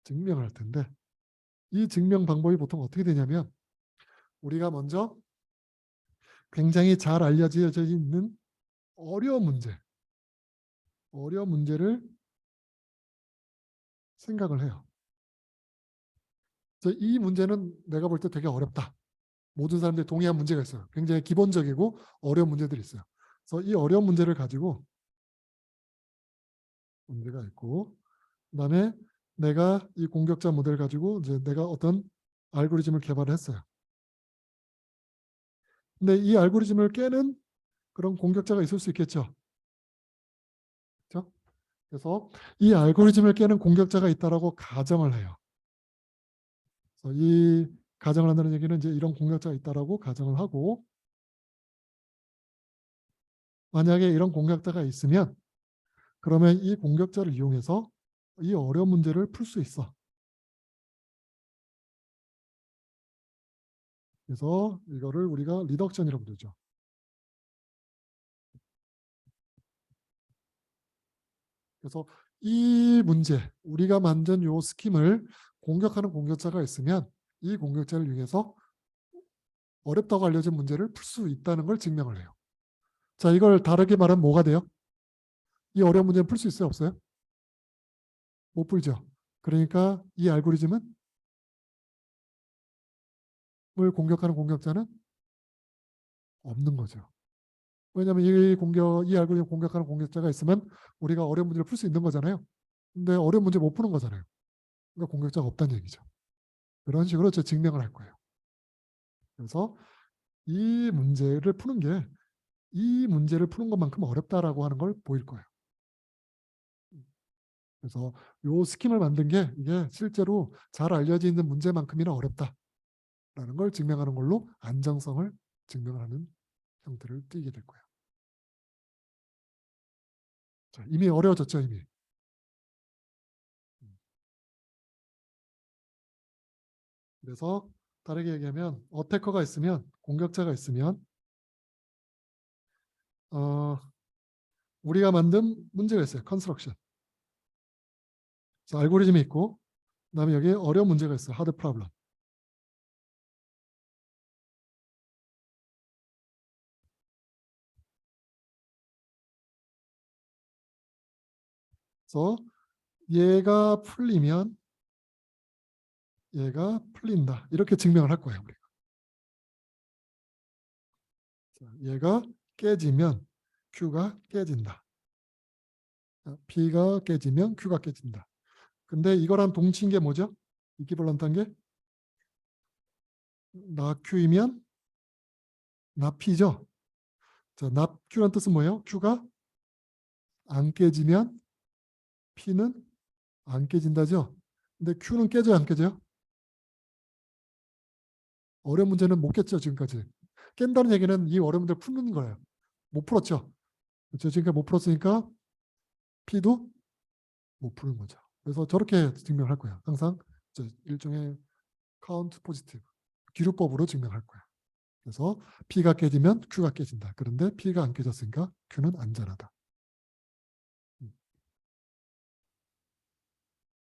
증명을 할 텐데 이 증명 방법이 보통 어떻게 되냐면 우리가 먼저 굉장히 잘 알려져 있는 어려운 문제를 생각을 해요. 그래서 이 문제는 내가 볼 때 되게 어렵다. 모든 사람들이 동의한 문제가 있어요. 굉장히 기본적이고 어려운 문제들이 있어요. 그래서 이 어려운 문제를 가지고 문제가 있고 그다음에 내가 이 공격자 모델 가지고 이제 내가 어떤 알고리즘을 개발을 했어요. 근데 이 알고리즘을 깨는 그런 공격자가 있을 수 있겠죠. 그렇죠? 그래서 이 알고리즘을 깨는 공격자가 있다라고 가정을 해요. 그래서 이 가정을 한다는 얘기는 이제 이런 공격자가 있다라고 가정을 하고 만약에 이런 공격자가 있으면 그러면 이 공격자를 이용해서 이 어려운 문제를 풀 수 있어. 그래서 이거를 우리가 리덕션이라고 부르죠. 그래서 이 문제, 우리가 만든 요 스킴을 공격하는 공격자가 있으면 이 공격자를 이용해서 어렵다고 알려진 문제를 풀 수 있다는 걸 증명을 해요. 자, 이걸 다르게 말하면 뭐가 돼요? 이 어려운 문제는 풀 수 있어요, 없어요? 못 풀죠. 그러니까 이 알고리즘은 을 공격하는 공격자는 없는 거죠. 왜냐하면 이 알고리즘 공격하는 공격자가 있으면 우리가 어려운 문제를 풀 수 있는 거잖아요. 근데 어려운 문제 못 푸는 거잖아요. 그러니까 공격자가 없다는 얘기죠. 그런 식으로 제 증명을 할 거예요. 그래서 이 문제를 푸는 게 이 문제를 푸는 것만큼 어렵다라고 하는 걸 보일 거예요. 그래서 요 스킴을 만든 게 이게 실제로 잘 알려져 있는 문제만큼이나 어렵다라는 걸 증명하는 걸로 안정성을 증명하는 형태를 띠게 될 거예요. 자, 이미 어려워졌죠, 이미. 그래서 다르게 얘기하면 어태커가 있으면, 공격자가 있으면 우리가 만든 문제가 있어요. 컨스트럭션. 알고리즘이 있고, 그다음에 여기에 어려운 문제가 있어요. 하드 프로블럼. 그래서 얘가 풀리면 얘가 풀린다. 이렇게 증명을 할 거예요. 우리가. 자, 얘가 깨지면 Q가 깨진다. P가 깨지면 Q가 깨진다. 근데 이거랑 동치인 게 뭐죠? 이퀴벌런트한 게 나 Q이면 나 P죠. 자, 나 Q란 뜻은 뭐예요? Q가 안 깨지면 P는 안 깨진다죠. 근데 Q는 깨져요, 안 깨져요? 어려운 문제는 못 깼죠, 지금까지. 깬다는 얘기는 이 어려운 문제를 푸는 거예요. 못 풀었죠. 그렇죠? 지금까지 못 풀었으니까 P도 못 푸는 거죠. 그래서 저렇게 증명할 거예요. 항상 일종의 카운트 포지티브 기류법으로 증명할 거예요. 그래서 P가 깨지면 Q가 깨진다. 그런데 P가 안 깨졌으니까 Q는 안전하다.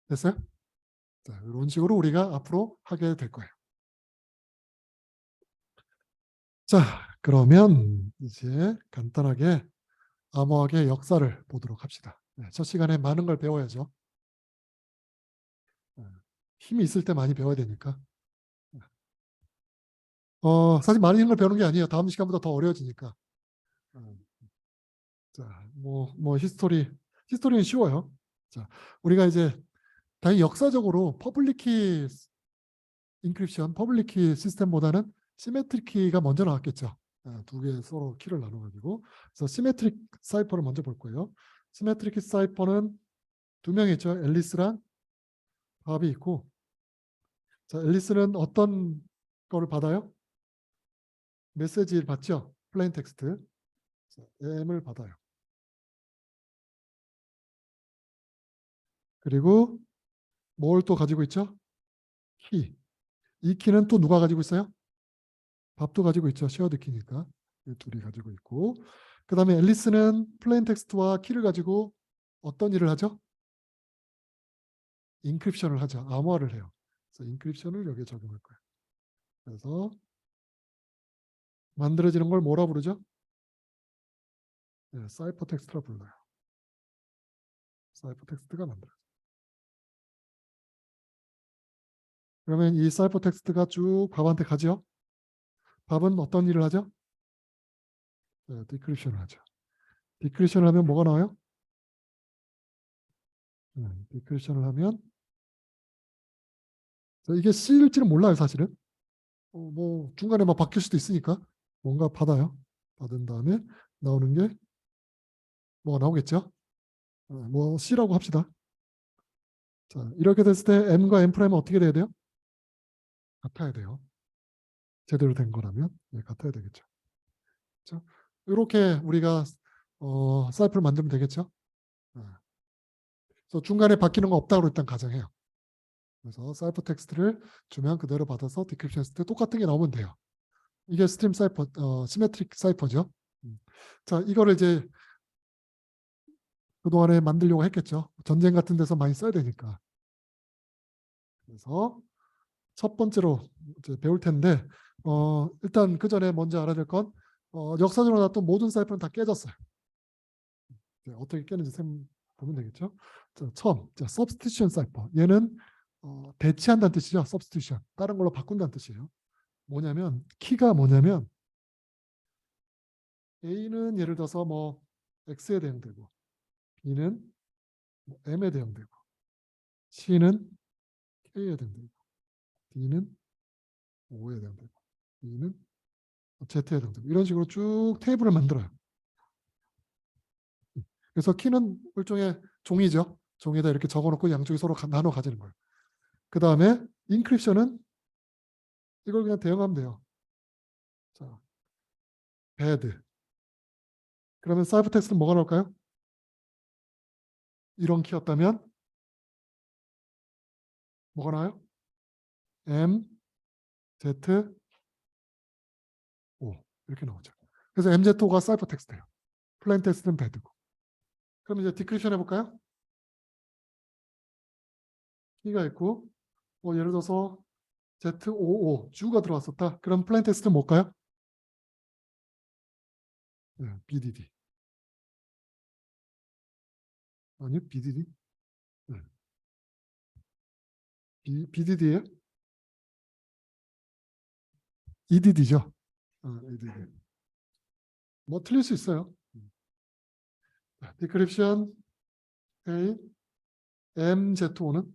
됐어요? 자, 이런 식으로 우리가 앞으로 하게 될 거예요. 자, 그러면 이제 간단하게 암호학의 역사를 보도록 합시다. 첫 시간에 많은 걸 배워야죠. 힘이 있을 때 많이 배워야 되니까. 사실 많이 있는 걸 배우는 게 아니에요. 다음 시간보다 더 어려워지니까. 자, 히스토리는 쉬워요. 자, 우리가 이제 당연히 역사적으로 퍼블릭 키 인크립션, 퍼블릭 키 시스템보다는 시메트릭 키가 먼저 나왔겠죠. 두 개 서로 키를 나눠가지고. 그래서 시메트릭 사이퍼를 먼저 볼 거예요. 시메트릭 사이퍼는 두 명이 있죠. 앨리스랑 밥이 있고. 자, 앨리스는 어떤 거를 받아요? 메시지를 받죠. 플레인 텍스트. M을 받아요. 그리고 뭘 또 가지고 있죠? 키. 이 키는 또 누가 가지고 있어요? 밥도 가지고 있죠. 쉐어드 키니까. 이 둘이 가지고 있고. 그 다음에 앨리스는 플레인 텍스트와 키를 가지고 어떤 일을 하죠? 인크립션을 하죠. 암호화를 해요. 그래서 인크립션을 여기에 적용할 거예요. 그래서 만들어지는 걸 뭐라 부르죠? 네, 사이퍼 텍스트라 불러요. 사이퍼 텍스트가 만들어요. 그러면 이 사이퍼 텍스트가 쭉 밥한테 가죠. 밥은 어떤 일을 하죠? 네, 디크립션을 하죠. 디크립션을 하면 뭐가 나와요? 네, 디크립션을 하면 이게 C일지는 몰라요, 사실은. 뭐 중간에 막 바뀔 수도 있으니까 뭔가 받아요. 받은 다음에 나오는 게 뭐가 나오겠죠? 뭐 C라고 합시다. 자, 이렇게 됐을 때 M과 M 프라임은 어떻게 돼야 돼요? 같아야 돼요. 제대로 된 거라면 같아야 되겠죠. 그렇죠? 이렇게 우리가 사이프를 만들면 되겠죠. 그래서 중간에 바뀌는 거 없다고 일단 가정해요. 그래서 사이퍼 텍스트를 주면 그대로 받아서 디크립션 했을 때 똑같은 게 나오면 돼요. 이게 스트림 사이퍼, 시메트릭 사이퍼죠. 자, 이거를 이제 그동안에 만들려고 했겠죠. 전쟁 같은 데서 많이 써야 되니까. 그래서 첫 번째로 이제 배울 텐데 일단 그 전에 먼저 알아야 될 건 역사적으로 나왔던 모든 사이퍼는 다 깨졌어요. 어떻게 깨는지 보면 되겠죠. 자, 처음, 자, substitution 사이퍼. 얘는 대체한다는 뜻이죠. substitution. 다른 걸로 바꾼다는 뜻이에요. 뭐냐면 키가 뭐냐면 A는 예를 들어서 뭐 X에 대응되고 B는 뭐 M에 대응되고 C는 K에 대응되고 D는 O에 대응되고 E는 Z에 대응되고 이런 식으로 쭉 테이블을 만들어요. 그래서 키는 일종의 종이죠. 종이에다 이렇게 적어놓고 양쪽이 서로 나눠 가지는 거예요. 그 다음에 인크립션은 이걸 그냥 대응하면 돼요. 자, bad. 그러면 사이퍼텍스트는 뭐가 나올까요? 이런 키였다면 뭐가 나와요? M, Z, O 이렇게 나오죠. 그래서 MZ5가 사이퍼 텍스트예요. 플레인 텍스트는 배드고. 그럼 이제 디크립션 해볼까요? 키가 있고 예를 들어서 ZOO 주가 들어왔었다. 그럼 플레인 텍스트는 뭘까요? 네, BDD. 아니요, BDD. 네. BDD예요? EDD죠. EDD. 뭐 틀릴 수 있어요. 디크립션 A, MZ5는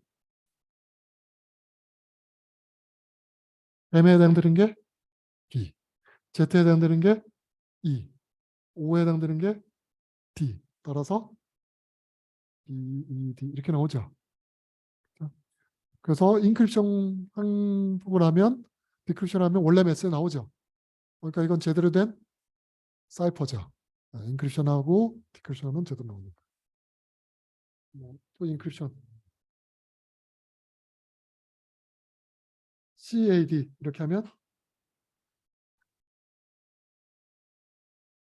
M에 해당되는 게 B, Z에 해당되는 게 E, O에 해당되는 게 D. 따라서 B, E, D 이렇게 나오죠. 그래서 인크립션 한국을 하면 디크립션 하면 원래 메시지 나오죠. 그러니까 이건 제대로 된 사이퍼죠. 인크립션하고 디크립션은 제대로 나옵니다. 또 인크립션 CAD 이렇게 하면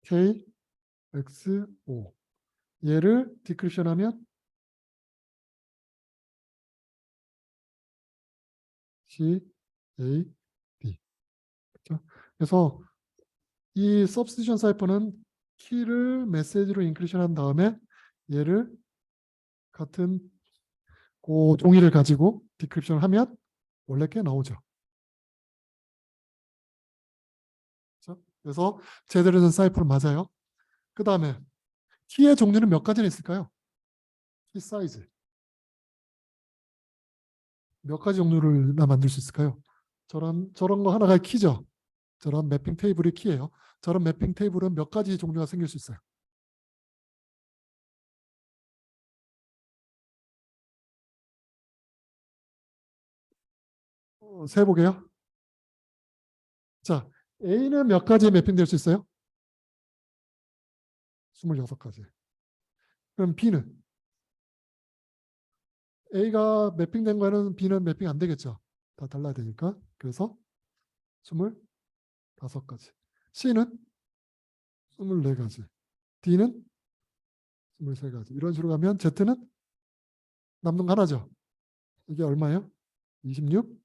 K, X, O 얘를 디크립션 하면 C, A, D. 그렇죠? 그래서 이 substitution 사이퍼는 키를 메시지로 인크립션 한 다음에 얘를 같은 그 종이를 가지고 디크립션을 하면 원래 게 나오죠. 그렇죠? 그래서 제대로 된 사이퍼는 맞아요. 그 다음에 키의 종류는 몇 가지나 있을까요? 키 사이즈. 몇 가지 종류를 만들 수 있을까요? 저런 거 하나가 키죠. 저런 매핑 테이블이 키예요. 저런 매핑 테이블은 몇 가지 종류가 생길 수 있어요. 세 보게요. 자, A는 몇 가지 매핑될 수 있어요? 26가지. 그럼 B는? A가 매핑된 거에는 B는 매핑 안 되겠죠. 다 달라야 되니까. 그래서 25가지. C는 24가지. D는 23가지. 이런 식으로 가면 Z는 남는 거 하나죠. 이게 얼마예요? 26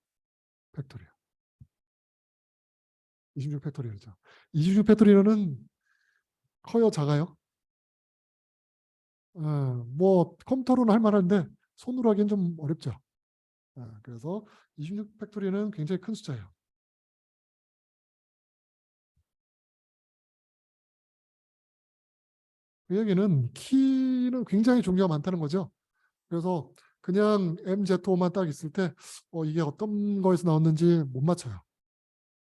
팩토리얼. 26 팩토리얼이죠. 26 팩토리얼은 커요, 작아요? 뭐 컴퓨터로는 할 만한데 손으로 하기엔 좀 어렵죠. 그래서 26 팩토리얼은 굉장히 큰 숫자예요. 그 얘기는 키는 굉장히 종류가 많다는 거죠. 그래서 그냥 MZ5만 딱 있을 때 이게 어떤 거에서 나왔는지 못 맞춰요.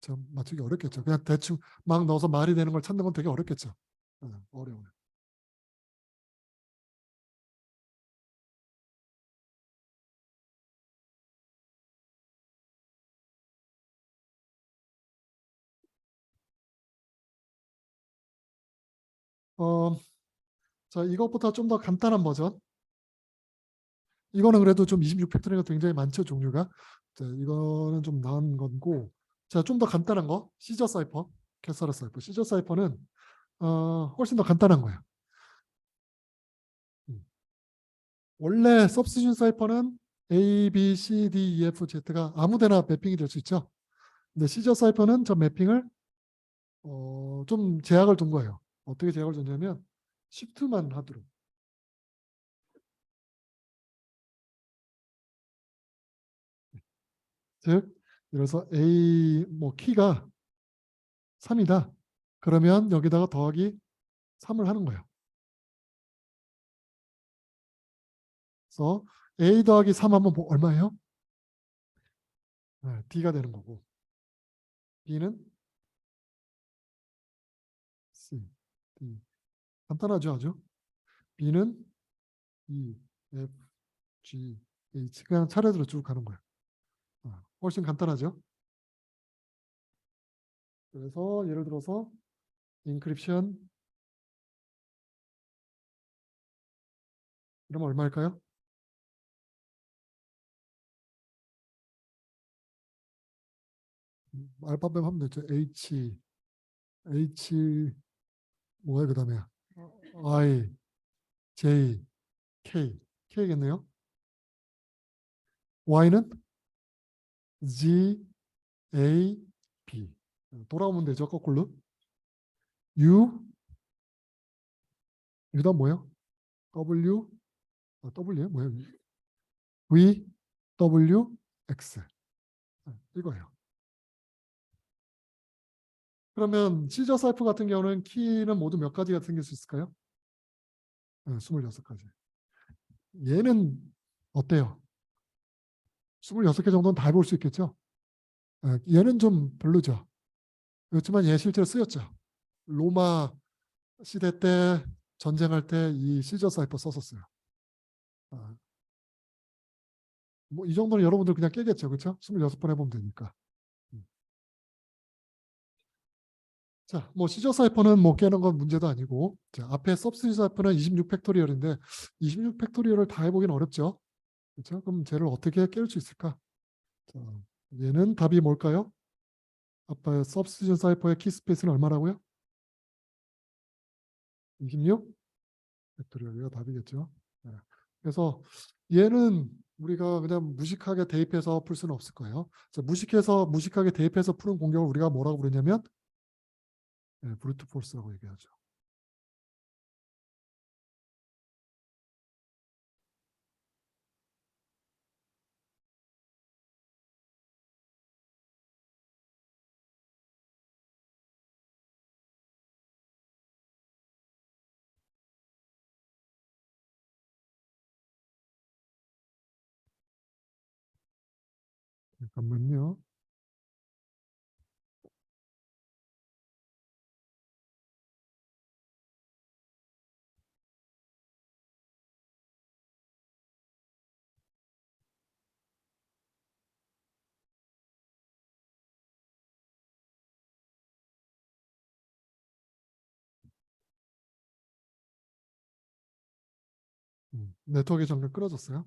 좀 맞추기 어렵겠죠. 그냥 대충 막 넣어서 말이 되는 걸 찾는 건 되게 어렵겠죠. 어려워요. 어, 자, 이것보다 좀 더 간단한 버전. 이거는 그래도 좀 26 팩토리가 굉장히 많죠, 종류가. 자, 이거는 좀 나은 거고. 자, 좀 더 간단한 거. 시저 사이퍼, 캐서러 사이퍼. 시저 사이퍼는 훨씬 더 간단한 거예요. 음. 원래 서브스티션 사이퍼는 A, B, C, D, E, F, Z가 아무데나 매핑이 될 수 있죠. 근데 시저 사이퍼는 저 매핑을 좀 제약을 둔 거예요. 어떻게 제약을 줬냐면 시프트만 하도록. 즉, 그래서 A 뭐 키가 3이다. 그러면 여기다가 더하기 3을 하는 거예요. 그래서 A 더하기 3 하면 뭐 얼마예요? D가 되는 거고. B는 C, D. 간단하죠, 아주. B는 E, F, G, H. 그냥 차례대로 쭉 가는 거예요. 훨씬 간단하죠. 그래서 예를 들어서 인크립션 그러면 얼마일까요? 알파벳 하면 되죠. H 뭐야 그 다음에 I, J, K겠네요. Y는 G, A, B. 돌아오면 되죠. 거꾸로. U, U다 뭐예요? W, W요? 뭐예요? V, W, X. 이거예요. 그러면 시저 사이프 같은 경우는 키는 모두 몇 가지가 생길 수 있을까요? 26가지. 얘는 어때요? 26개 정도는 다 해볼 수 있겠죠? 얘는 좀 별로죠. 그렇지만 얘 실제로 쓰였죠. 로마 시대 때 전쟁할 때 이 시저 사이퍼 썼었어요. 뭐 이 정도는 여러분들 그냥 깨겠죠. 그렇죠? 26번 해보면 되니까. 자, 뭐 시저 사이퍼는 뭐 깨는 건 문제도 아니고, 자, 앞에 서브시저 사이퍼는 26 팩토리얼인데 26 팩토리얼을 다 해보기는 어렵죠. 그렇죠? 그럼 쟤를 어떻게 깰 수 있을까? 자, 얘는 답이 뭘까요? 아빠 서브시저 사이퍼의 키 스페이스는 얼마라고요? 26 팩토리얼이 답이겠죠. 네. 그래서 얘는 우리가 그냥 무식하게 대입해서 풀 수는 없을 거예요. 자, 무식하게 대입해서 푸는 공격을 우리가 뭐라고 부르냐면 브루트 포스라고 얘기하죠. 잠깐만요. 네트워크가 잠깐 끊어졌어요.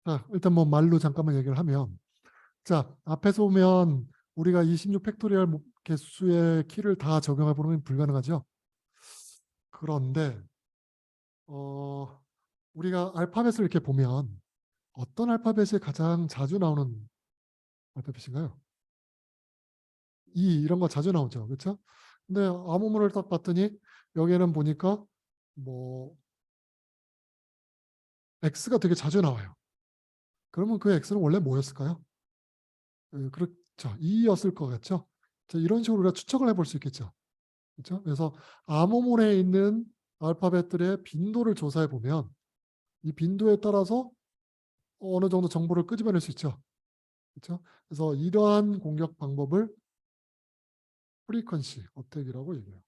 자, 일단 뭐 말로 잠깐만 얘기를 하면, 자, 앞에서 보면 우리가 26 팩토리얼 개수의 키를 다 적용해 보면 불가능하죠. 그런데 우리가 알파벳을 이렇게 보면 어떤 알파벳이 가장 자주 나오는 알파벳인가요? 이런 거 자주 나오죠. 그렇죠? 근데 암호문을 딱 봤더니 여기에는 보니까 뭐 X가 되게 자주 나와요. 그러면 그 X는 원래 뭐였을까요? 그렇죠. 2였을 것 같죠. 자, 이런 식으로 우리가 추측을 해볼 수 있겠죠. 그렇죠? 그래서 암호문에 있는 알파벳들의 빈도를 조사해 보면 이 빈도에 따라서 어느 정도 정보를 끄집어낼 수 있죠. 그렇죠? 그래서 이러한 공격 방법을 프리퀀시 어택이라고 얘기해요.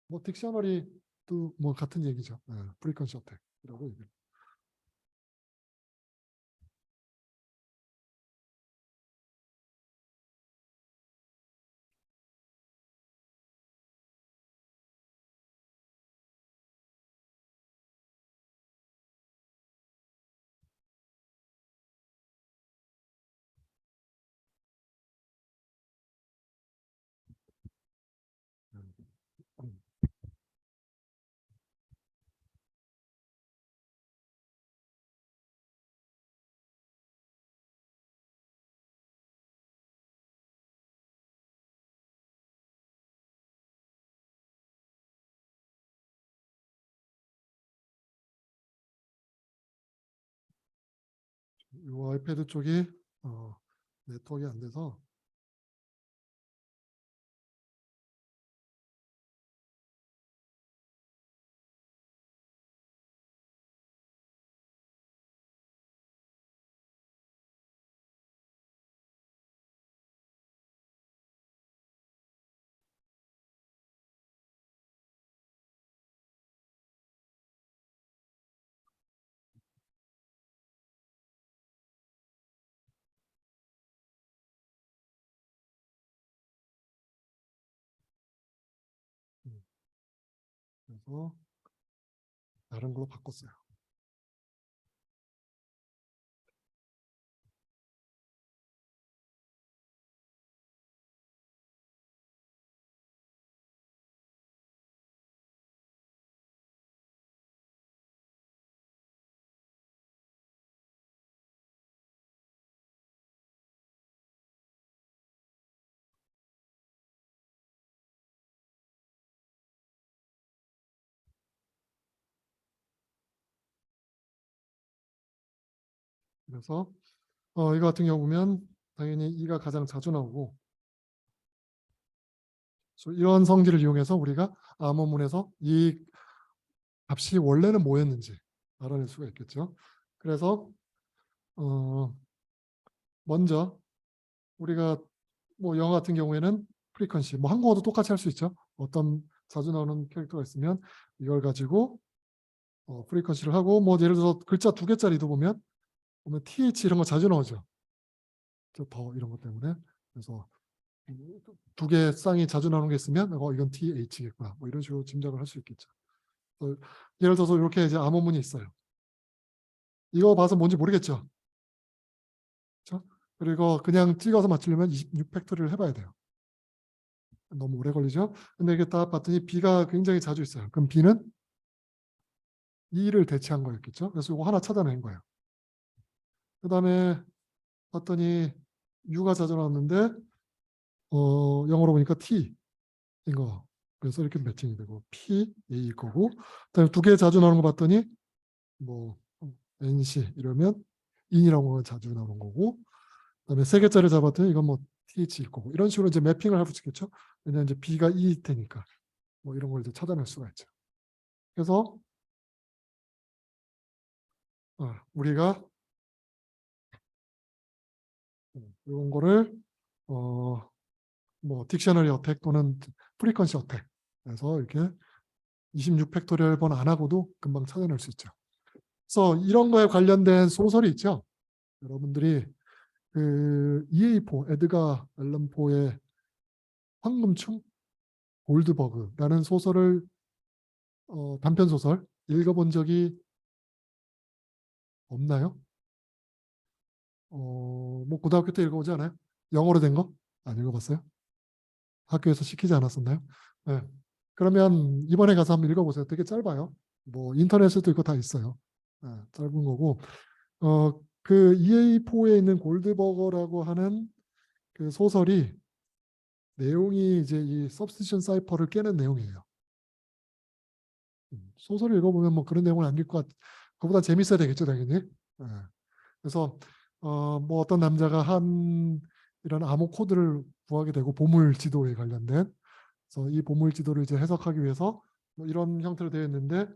뭐 딕셔너리도 뭐 같은 얘기죠. 프리퀀시 어택이라고 얘기해요. 음. 이 아이패드 쪽이 네트워크가 안 돼서 그래서 다른 걸로 바꿨어요. 그래서 이거 같은 경우 보면 당연히 이가 가장 자주 나오고, 이런 성질을 이용해서 우리가 암호문에서 이 값이 원래는 뭐였는지 알아낼 수가 있겠죠. 그래서 먼저 우리가 뭐 영어 같은 경우에는 프리퀀시, 뭐 한국어도 똑같이 할 수 있죠. 어떤 자주 나오는 캐릭터가 있으면 이걸 가지고 프리퀀시를 하고, 뭐 예를 들어서 글자 2개짜리도 보면 TH 이런 거 자주 나오죠. 더 이런 것 때문에. 그래서 2개 쌍이 자주 나오는 게 있으면 이건 TH겠구나. 뭐 이런 식으로 짐작을 할 수 있겠죠. 예를 들어서 이렇게 이제 암호문이 있어요. 이거 봐서 뭔지 모르겠죠. 그렇죠? 그리고 그냥 찍어서 맞추려면 26팩토리를 해봐야 돼요. 너무 오래 걸리죠. 근데 이게 딱 봤더니 B가 굉장히 자주 있어요. 그럼 B는 2를 대체한 거였겠죠. 그래서 이거 하나 찾아낸 거예요. 그 다음에 봤더니 U가 자주 나왔는데 영어로 보니까 T인 거. 그래서 이렇게 매칭이 되고 P, A일 거고, 그다음에 2개 자주 나오는 거 봤더니 뭐 NC 이러면 인이라고 하면 자주 나오는 거고, 그다음에 3개짜리 잡았더니 이건 뭐 TH일 거고, 이런 식으로 이제 매핑을 할 수 있겠죠. 왜냐하면 이제 B가 E일 테니까 뭐 이런 걸 이제 찾아낼 수가 있죠. 그래서 우리가 이런 거를 뭐 딕셔너리 어택 또는 프리퀀시 어택, 그래서 이렇게 26팩토리얼 번 안 하고도 금방 찾아낼 수 있죠. 그래서 이런 거에 관련된 소설이 있죠. 여러분들이 그 EA4 에드가 앨런 포의 황금충 골드버그라는 소설을 단편 소설 읽어본 적이 없나요? 뭐 고등학교 때 읽어보지 않아요? 영어로 된 거? 안 읽어봤어요? 학교에서 시키지 않았었나요? 네. 그러면 이번에 가서 한번 읽어보세요. 되게 짧아요. 뭐 인터넷에도 이거 다 있어요. 짧은 거고, 그 EA4에 있는 골드버거라고 하는 그 소설이 내용이 이제 이 substitution 사이퍼를 깨는 내용이에요. 소설을 읽어보면 뭐 그런 내용을 안 읽을 것 그보다 재밌어야 되겠죠, 당연히. 그래서 뭐 어떤 남자가 한 이런 암호 코드를 구하게 되고, 보물 지도에 관련된, 그래서 이 보물 지도를 이제 해석하기 위해서 뭐 이런 형태로 되어 있는데,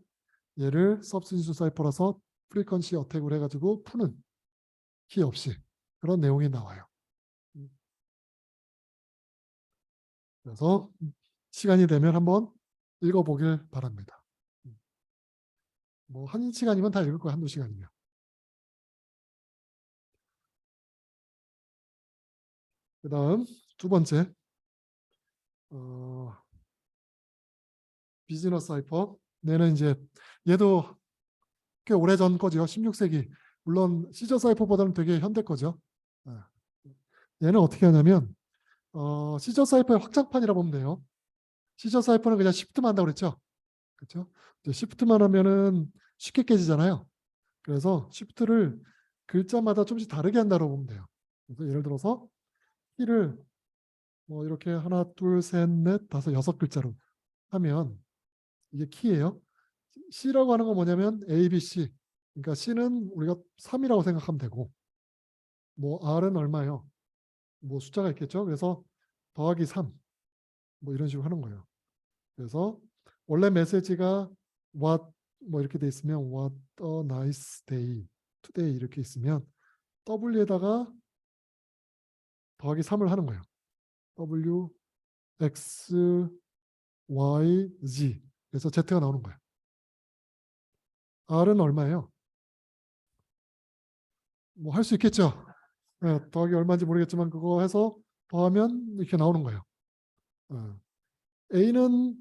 얘를 substitution 사이퍼라서 프리퀀시 어택을 해가지고 푸는, 키 없이 그런 내용이 나와요. 그래서 시간이 되면 한번 읽어보길 바랍니다. 뭐 1시간이면 다 읽을 거야, 1~2시간이면. 그 다음 2번째, 비즈니스 사이퍼. 얘는 이제 얘도 꽤 오래전 거죠. 16세기. 물론 시저 사이퍼보다는 되게 현대 거죠. 얘는 어떻게 하냐면 시저 사이퍼의 확장판이라 보면 돼요. 시저 사이퍼는 그냥 시프트만 한다고 그랬죠. 그렇죠? 시프트만 하면은 쉽게 깨지잖아요. 그래서 시프트를 글자마다 좀씩 다르게 한다고 보면 돼요. 그래서 예를 들어서 키를 뭐 이렇게 하나, 둘, 셋, 넷, 다섯, 6글자로 하면 이게 키예요. C라고 하는 건 뭐냐면 A, B, C. 그러니까 C는 우리가 3이라고 생각하면 되고, 뭐 R은 얼마예요? 뭐 숫자가 있겠죠. 그래서 더하기 3, 뭐 이런 식으로 하는 거예요. 그래서 원래 메시지가 what 뭐 이렇게 돼 있으면 what a nice day, today 이렇게 있으면 W에다가 더하기 3을 하는 거예요. W, X, Y, Z. 그래서 Z가 나오는 거예요. R은 얼마예요? 뭐 할 수 있겠죠. 네, 더하기 얼마인지 모르겠지만 그거 해서 더하면 이렇게 나오는 거예요. A는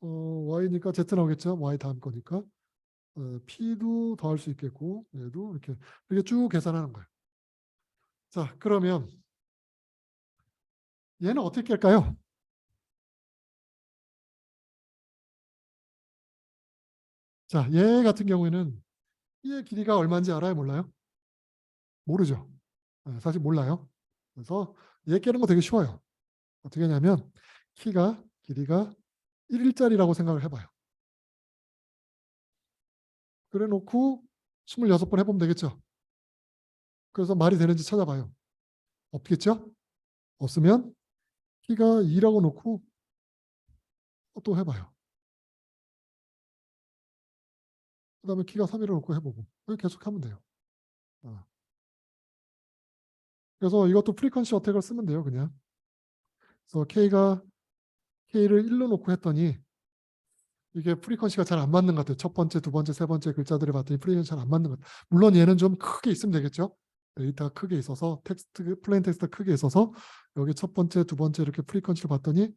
y니까 z 나오겠죠. y 다음 거니까. p도 더할 수 있겠고 얘도 이렇게 쭉 계산하는 거예요. 자, 그러면 얘는 어떻게 깰까요? 자, 얘 같은 경우에는 얘의 길이가 얼마인지 알아요? 몰라요? 모르죠. 사실 몰라요. 그래서 얘 깨는 거 되게 쉬워요. 어떻게 하냐면 길이가 1일짜리라고 생각을 해봐요. 그래 놓고 26번 해보면 되겠죠. 그래서 말이 되는지 찾아봐요. 없겠죠? 없으면 키가 2라고 놓고 또 해봐요. 그 다음에 키가 3이라고 놓고 해보고 계속 하면 돼요. 그래서 이것도 프리퀀시 어택을 쓰면 돼요. 그냥. 그래서 K를 1로 놓고 했더니 이게 프리퀀시가 잘 안 맞는 것 같아요. 첫 번째, 두 번째, 세 번째 글자들을 봤더니 프리퀀시 잘 안 맞는 것 같아요. 물론 얘는 좀 크게 있으면 되겠죠. 데이터가 크게 있어서 플레인 텍스트가 크게 있어서 여기 첫 번째, 두 번째 이렇게 프리퀀시를 봤더니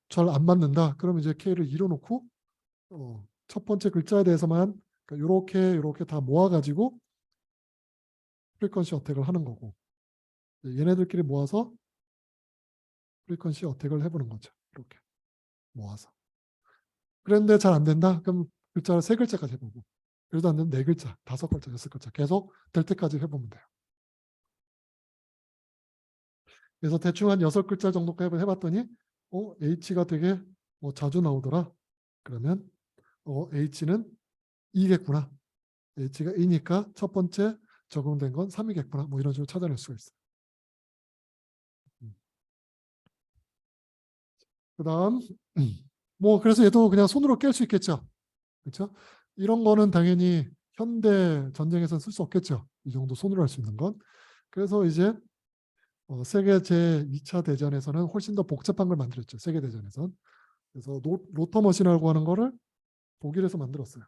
잘 안 맞는다. 그러면 이제 K를 2로 놓고 첫 번째 글자에 대해서만 이렇게 다 모아가지고 프리퀀시 어택을 하는 거고 얘네들끼리 모아서 프리퀀시 어택을 해보는 거죠. 이렇게 모아서. 그런데 잘 안 된다? 그럼 글자를 3글자까지 해보고 그래도 안 되면 4글자, 5글자, 6글자 계속 될 때까지 해보면 돼요. 그래서 대충 한 6글자 정도 해봤더니 H가 되게 자주 나오더라. 그러면 H는 2겠구나. H가 2니까 첫 번째 적용된 건 3이겠구나. 뭐 이런 식으로 찾아낼 수가 있어요. 그 다음 뭐 그래서 얘도 그냥 손으로 깰 수 있겠죠. 그렇죠? 이런 거는 당연히 현대 전쟁에서는 쓸 수 없겠죠. 이 정도 손으로 할 수 있는 건. 그래서 이제 세계 제2차 대전에서는 훨씬 더 복잡한 걸 만들었죠. 세계대전에선. 그래서 로터머신이라고 하는 거를 독일에서 만들었어요.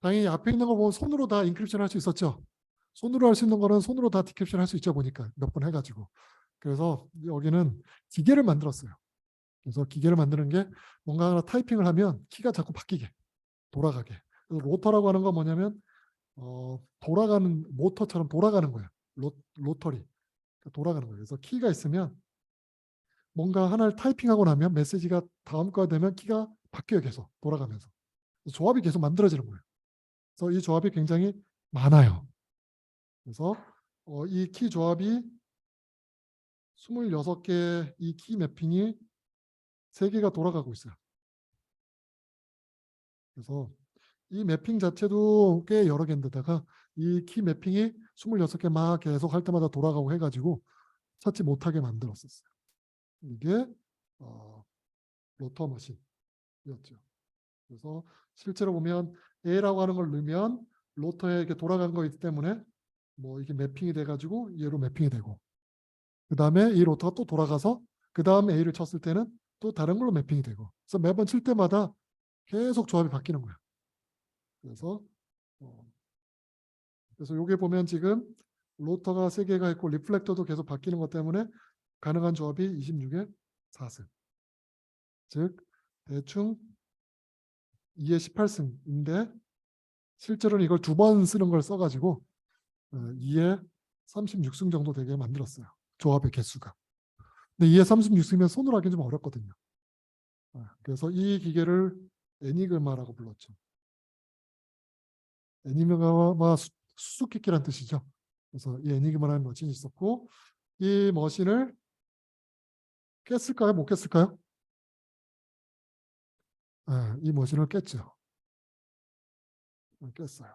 당연히 앞에 있는 거 보면 손으로 다 인크립션 할 수 있었죠. 손으로 할 수 있는 거는 손으로 다 디캡션 할 수 있죠. 보니까 몇 번 해가지고. 그래서 여기는 기계를 만들었어요. 그래서 기계를 만드는 게 뭔가 하나 타이핑을 하면 키가 자꾸 바뀌게 돌아가게. 그래서 로터라고 하는 건 뭐냐면 돌아가는 모터처럼 돌아가는 거예요. 로터리 돌아가는 거예요. 그래서 키가 있으면 뭔가 하나를 타이핑하고 나면 메시지가 다음 거가 되면 키가 바뀌어요. 계속 돌아가면서. 조합이 계속 만들어지는 거예요. 그래서 이 조합이 굉장히 많아요. 그래서 이 키 조합이 26개 이 키 매핑이 3개가 돌아가고 있어요. 그래서 이 매핑 자체도 꽤 여러 개인데다가 이 키 매핑이 26개 막 계속 할 때마다 돌아가고 해가지고 찾지 못하게 만들었었어요. 이게 로터 머신이었죠. 그래서 실제로 보면 A라고 하는 걸 넣으면 로터에 이렇게 돌아간 거이기 때문에 뭐 이게 매핑이 돼가지고 얘로 매핑이 되고 그 다음에 이 로터가 또 돌아가서 그 다음 A를 쳤을 때는 또 다른 걸로 매핑이 되고 그래서 매번 칠 때마다 계속 조합이 바뀌는 거야. 그래서 여기 보면 지금 로터가 3개가 있고 리플렉터도 계속 바뀌는 것 때문에 가능한 조합이 26의 4승. 즉 대충 2의 18승인데 실제로는 이걸 2번 쓰는 걸 써가지고 2의 36승 정도 되게 만들었어요. 조합의 개수가. 근데 2의 36승이면 손으로 하기 좀 어렵거든요. 그래서 이 기계를 애니그마라고 불렀죠. 애니그마 수수께끼란 뜻이죠. 그래서 이 애니그마라는 머신이 있었고 이 머신을 깼을까요? 못 깼을까요? 이 머신을 깼죠. 깼어요.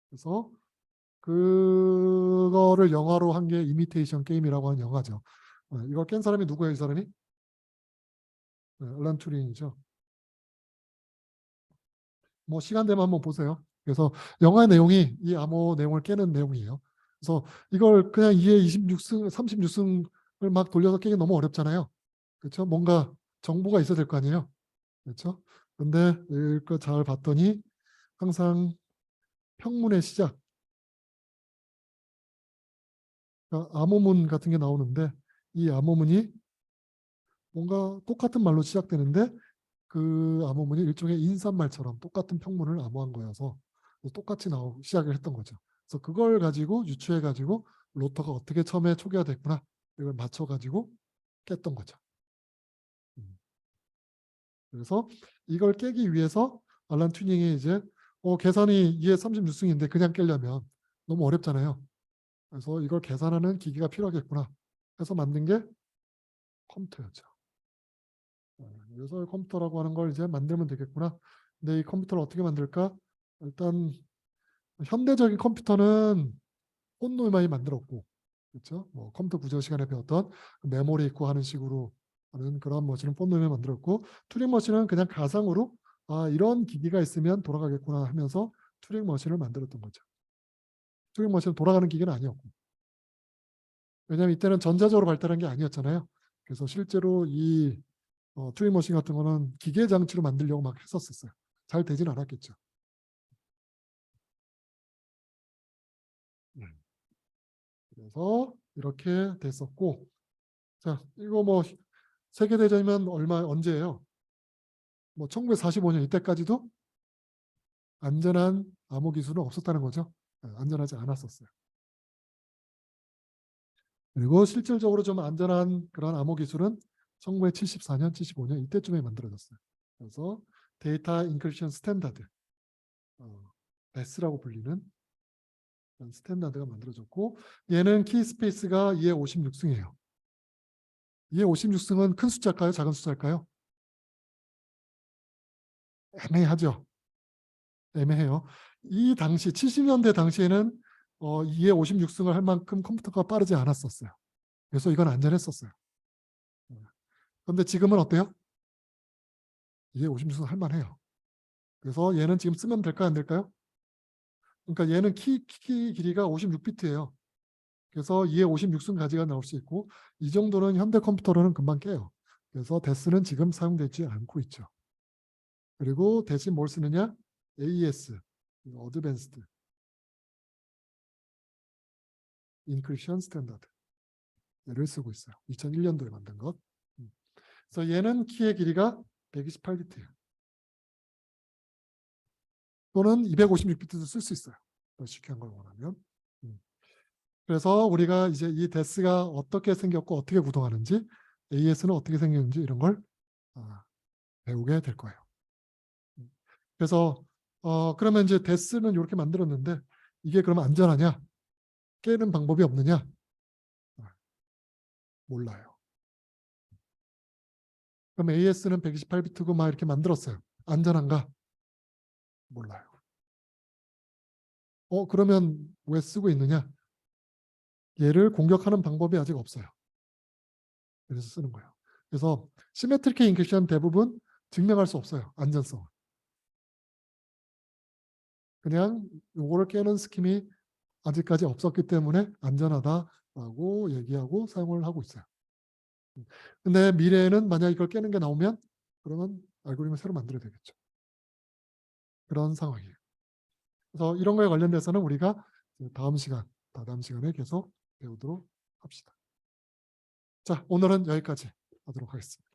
그래서 그거를 영화로 한 게 이미테이션 게임이라고 하는 영화죠. 이걸 깬 사람이 누구예요? 이 사람이? 앨런 튜링이죠. 뭐 시간 되면 한번 보세요. 그래서 영화의 내용이 이 암호 내용을 깨는 내용이에요. 그래서 이걸 그냥 2에 26승, 36승을 막 돌려서 깨기 너무 어렵잖아요. 그렇죠? 뭔가 정보가 있어야 될 거 아니에요. 그렇죠? 근데 이거 잘 봤더니 항상 평문의 시작, 그러니까 암호문 같은 게 나오는데 이 암호문이 뭔가 똑같은 말로 시작되는데 그 암호문이 일종의 인사말처럼 똑같은 평문을 암호한 거여서 똑같이 시작을 했던 거죠. 그래서 그걸 가지고 유추해 가지고 로터가 어떻게 처음에 초기화됐구나 이걸 맞춰 가지고 깼던 거죠. 그래서 이걸 깨기 위해서 알란 튜닝이 이제 계산이 2의 36승인데 그냥 깨려면 너무 어렵잖아요. 그래서 이걸 계산하는 기기가 필요하겠구나 해서 만든 게 컴퓨터였죠. 그래서 컴퓨터라고 하는 걸 이제 만들면 되겠구나. 근데 이 컴퓨터를 어떻게 만들까? 일단 현대적인 컴퓨터는 폰노이만이 만들었고, 그렇죠? 뭐 컴퓨터 구조 시간에 배웠던 메모리 있고 하는 식으로 하는 그런 머신은 폰노이만이 만들었고, 튜링 머신은 그냥 가상으로 이런 기기가 있으면 돌아가겠구나 하면서 튜링 머신을 만들었던 거죠. 튜링 머신은 돌아가는 기기는 아니었고, 왜냐하면 이때는 전자적으로 발달한 게 아니었잖아요. 그래서 실제로 이 튜링 머신 같은 거는 기계 장치로 만들려고 막 했었어요. 잘 되지는 않았겠죠. 그래서 이렇게 됐었고, 자, 이거 뭐 세계대전이면 언제예요? 뭐 1945년 이때까지도 안전한 암호 기술은 없었다는 거죠. 안전하지 않았었어요. 그리고 실질적으로 좀 안전한 그런 암호 기술은 1974년, 75년 이때쯤에 만들어졌어요. 그래서 데이터 인크리션 스탠다드, 베스라고 불리는 스탠다드가 만들어졌고, 얘는 키 스페이스가 2의 56승이에요. 2의 56승은 큰 숫자일까요? 작은 숫자일까요? 애매하죠. 애매해요. 이 당시 70년대 당시에는 2의 56승을 할 만큼 컴퓨터가 빠르지 않았었어요. 그래서 이건 안전했었어요. 그런데 지금은 어때요? 2의 56승 할 만해요. 그래서 얘는 지금 쓰면 될까요? 안 될까요? 그러니까 얘는 키 길이가 56비트예요. 그래서 2의 56승 가지가 나올 수 있고 이 정도는 현대 컴퓨터로는 금방 깨요. 그래서 데스는 지금 사용되지 않고 있죠. 그리고 대신 뭘 쓰느냐? AES, 어드밴스드 인크리션 스탠다드 얘를 쓰고 있어요. 2001년도에 만든 것. 그래서 얘는 키의 길이가 128비트예요. 또는 256비트도 쓸 수 있어요. 더 쉽게 한 걸 원하면. 그래서 우리가 이제 이 데스가 어떻게 생겼고 어떻게 구동하는지, AES는 어떻게 생겼는지 이런 걸 배우게 될 거예요. 그래서 그러면 이제 데스는 이렇게 만들었는데 이게 그러면 안전하냐? 깨는 방법이 없느냐? 몰라요. 그럼 AES는 128비트고 막 이렇게 만들었어요. 안전한가? 몰라요. 그러면 왜 쓰고 있느냐? 얘를 공격하는 방법이 아직 없어요. 그래서 쓰는 거예요. 그래서 시메트릭 인크리션 대부분 증명할 수 없어요. 안전성. 그냥 요거를 깨는 스킴이 아직까지 없었기 때문에 안전하다라고 얘기하고 사용을 하고 있어요. 근데 미래에는 만약 이걸 깨는 게 나오면 그러면 알고리즘을 새로 만들어야 되겠죠. 그런 상황이에요. 그래서 이런 거에 관련돼서는 우리가 다음 시간에 계속 배우도록 합시다. 자, 오늘은 여기까지 하도록 하겠습니다.